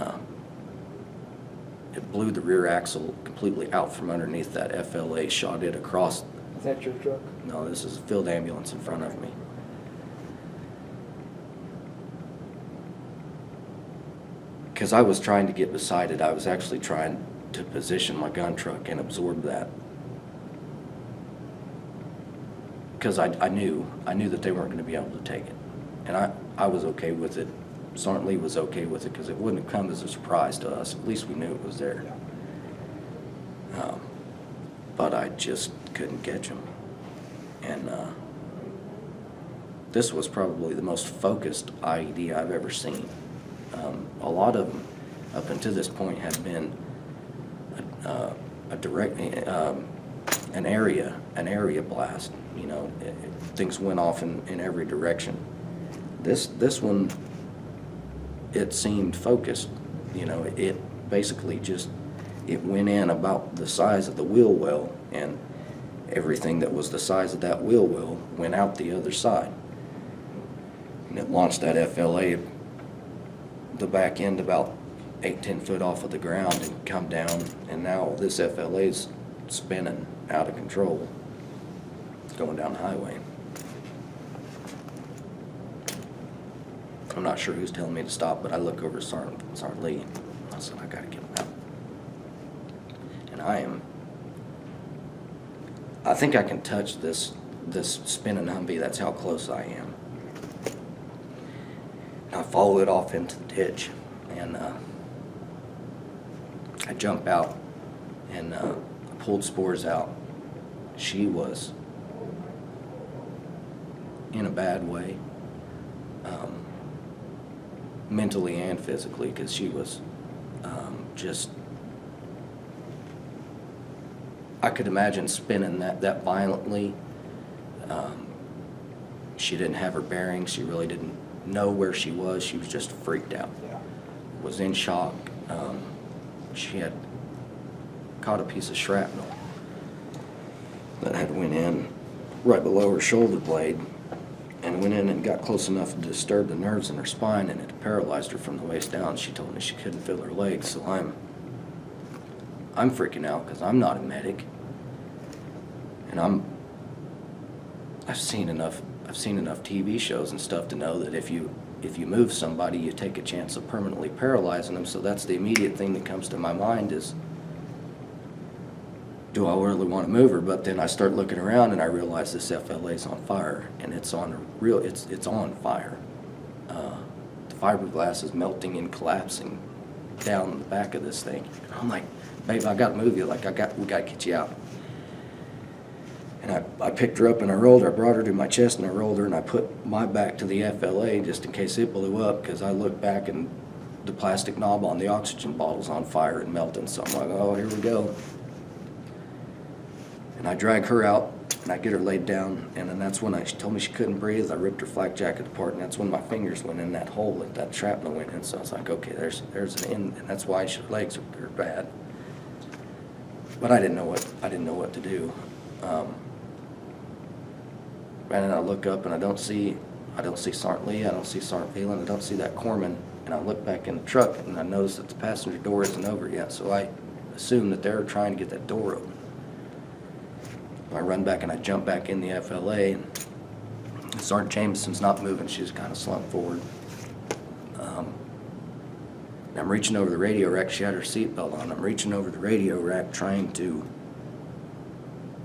it blew the rear axle completely out from underneath that FLA, shot it across. Is that your truck? No, this is a field ambulance in front of me. Because I was trying to get beside it, I was actually trying to position my gun truck and absorb that. because I knew that they weren't going to be able to take it. And I was okay with it. Sergeant Lee was okay with it because it wouldn't have come as a surprise to us. At least we knew it was there. But I just couldn't catch them. And this was probably the most focused IED I've ever seen. A lot of them, up until this point, had been a direct, an area blast. You know, things went off in every direction. This one, it seemed focused. You know, it basically just, it went in about the size of the wheel well, and everything that was the size of that wheel well went out the other side. And it launched that FLA, the back end about 8-10 foot off of the ground, and come down, and now this FLA's spinning out of control, going down the highway. I'm not sure who's telling me to stop, but I look over at Sergeant Lee, and I said, I gotta get him out. And I think I can touch this spinning Humvee. That's how close I am. And I follow it off into the ditch, and I jump out, and I pulled Spores out. She was in a bad way, mentally and physically, because she was just, I could imagine spinning that violently. She didn't have her bearings. She really didn't know where she was. She was just freaked out. Was in shock. She had caught a piece of shrapnel that had went in right below her shoulder blade, and went in and got close enough to disturb the nerves in her spine, and it paralyzed her from the waist down. She told me she couldn't feel her legs, so I'm freaking out because I'm not a medic, and I've seen enough TV shows and stuff to know that if you move somebody, you take a chance of permanently paralyzing them. So that's the immediate thing that comes to my mind is, do I really want to move her? But then I start looking around and I realize this FLA's on fire, and it's on fire. The fiberglass is melting and collapsing down the back of this thing. And I'm like, babe, I got to move you. Like, we got to get you out. And I picked her up and I rolled her. I brought her to my chest and I rolled her, and I put my back to the FLA just in case it blew up, because I looked back and the plastic knob on the oxygen bottle's on fire and melting. So I'm like, oh, here we go. And I drag her out and I get her laid down, and then that's when she told me she couldn't breathe. I ripped her flak jacket apart, and that's when my fingers went in that hole that shrapnel went in. So I was like, okay, there's an end, and that's why her legs are bad. But I didn't know what to do. And then I look up and I don't see Sergeant Lee, I don't see Sergeant Phelan, I don't see that corpsman, and I look back in the truck and I notice that the passenger door isn't over yet, so I assume that they're trying to get that door open. I run back and I jump back in the FLA, and Sergeant Jameson's not moving, she's kind of slumped forward. And I'm reaching over the radio rack, she had her seatbelt on, I'm reaching over the radio rack trying to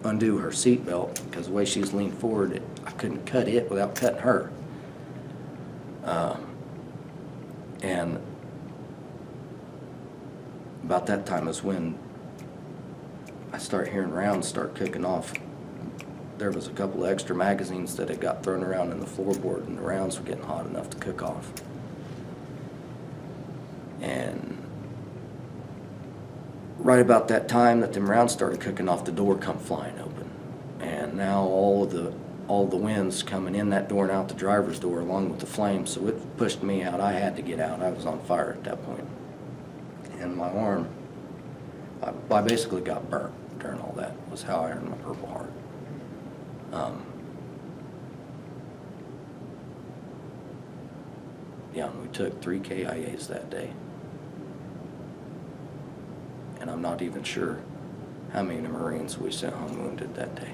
undo her seatbelt, because the way she's leaned forward, I couldn't cut it without cutting her. And about that time is when I start hearing rounds start cooking off. There was a couple of extra magazines that had got thrown around in the floorboard, and the rounds were getting hot enough to cook off. And right about that time that them rounds started cooking off, the door come flying open. And now all the winds coming in that door and out the driver's door along with the flames, so it pushed me out. I had to get out. I was on fire at that point. And my arm, I basically got burnt during all that, was how I earned my Purple Heart. Yeah, we took 3 KIAs that day. And I'm not even sure how many Marines we sent home wounded that day.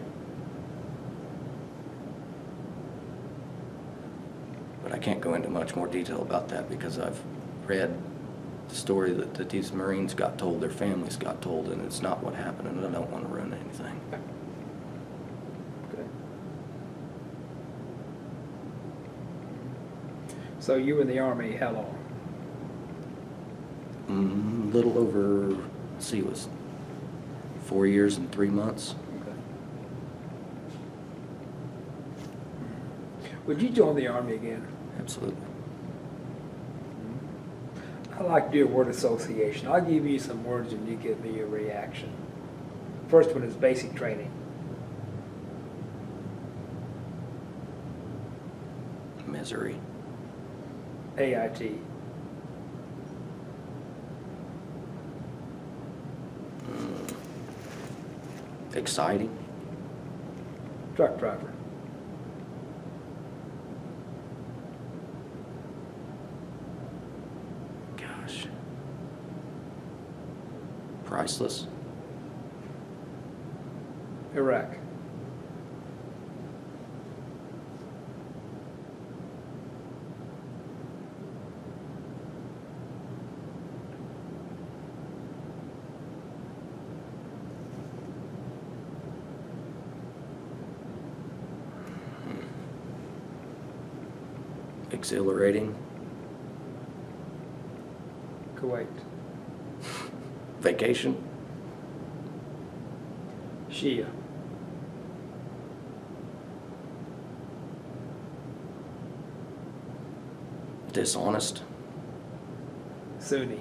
But I can't go into much more detail about that, because I've read the story that these Marines got told, their families got told, and it's not what happened, and I don't want to ruin anything. Okay. So you were in the Army how long? Little over, let's see, it was 4 years and 3 months. Okay. Would you join the Army again? Absolutely. I like to do a word association. I'll give you some words and you give me your reaction. First one is basic training. Misery. AIT. Exciting. Truck driver. Gosh. Priceless. Iraq. Exhilarating. Kuwait. Vacation. Shia. Dishonest. Sunni.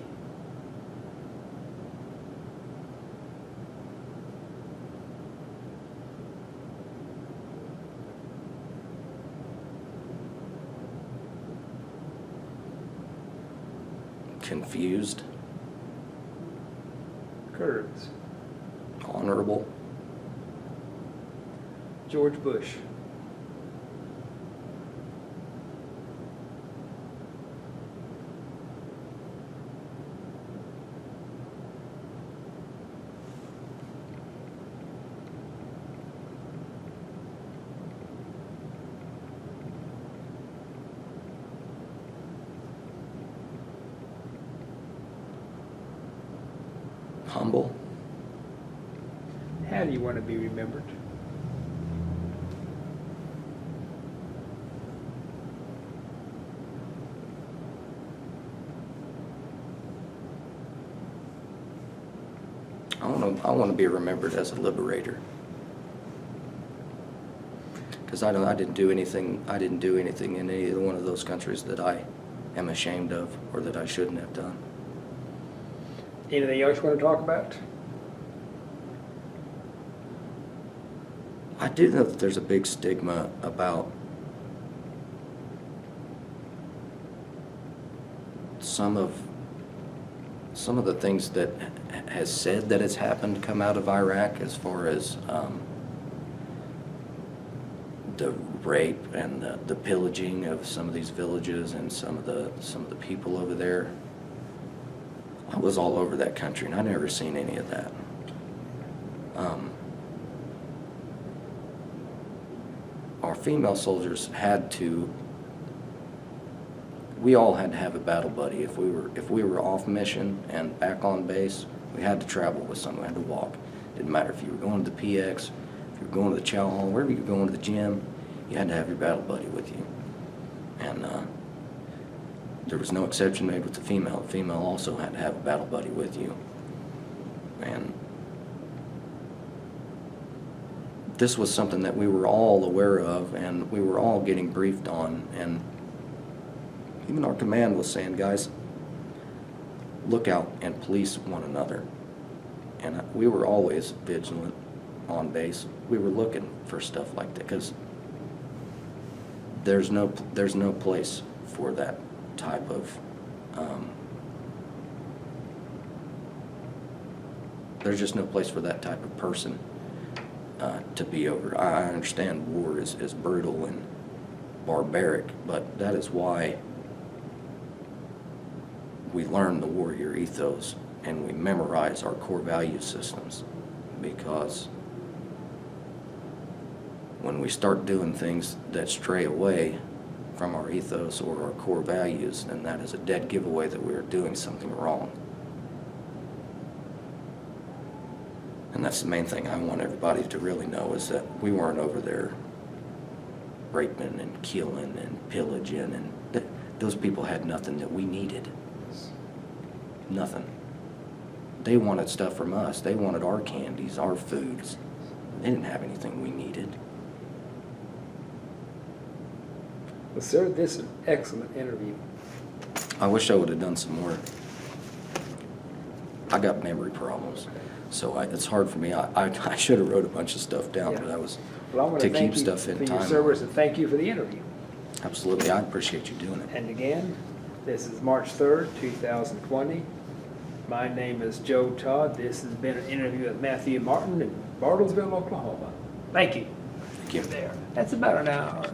Confused. Kurds. Honorable. George Bush. Humble. How do you want to be remembered? I want to be remembered as a liberator. Because I didn't do anything in either one of those countries that I am ashamed of or that I shouldn't have done. Anything else you want to talk about? I do know that there's a big stigma about some of the things that has said that has happened come out of Iraq, as far as the rape and the pillaging of some of these villages and some of the people over there. I was all over that country and I never seen any of that. Our female soldiers we all had to have a battle buddy. If we were off mission and back on base, we had to travel with someone. We had to walk. Didn't matter if you were going to the PX, if you were going to the chow hall, wherever you were going to the gym, you had to have your battle buddy with you. And there was no exception made with the female. The female also had to have a battle buddy with you. And this was something that we were all aware of and we were all getting briefed on. And even our command was saying, guys, look out and police one another. And we were always vigilant on base. We were looking for stuff like that because there's no place for that type of there's just no place for that type of person to be over. I understand war is brutal and barbaric, but that is why we learn the warrior ethos and we memorize our core value systems, because when we start doing things that stray away from our ethos or our core values, then that is a dead giveaway that we are doing something wrong. And that's the main thing I want everybody to really know, is that we weren't over there raping and killing and pillaging, and those people had nothing that we needed. Nothing. They wanted stuff from us. They wanted our candies, our foods. They didn't have anything we needed. Well, sir, this is an excellent interview. I wish I would have done some more. I got memory problems, so it's hard for me. I should have wrote a bunch of stuff down, but I was Well, I want to to keep thank you stuff for in your time. service and thank you for the interview. Absolutely, I appreciate you doing it. And again, this is March 3rd, 2020. My name is Joe Todd. This has been an interview with Matthew Martin in Bartlesville, Oklahoma. Thank you. Thank you. There. That's about an hour.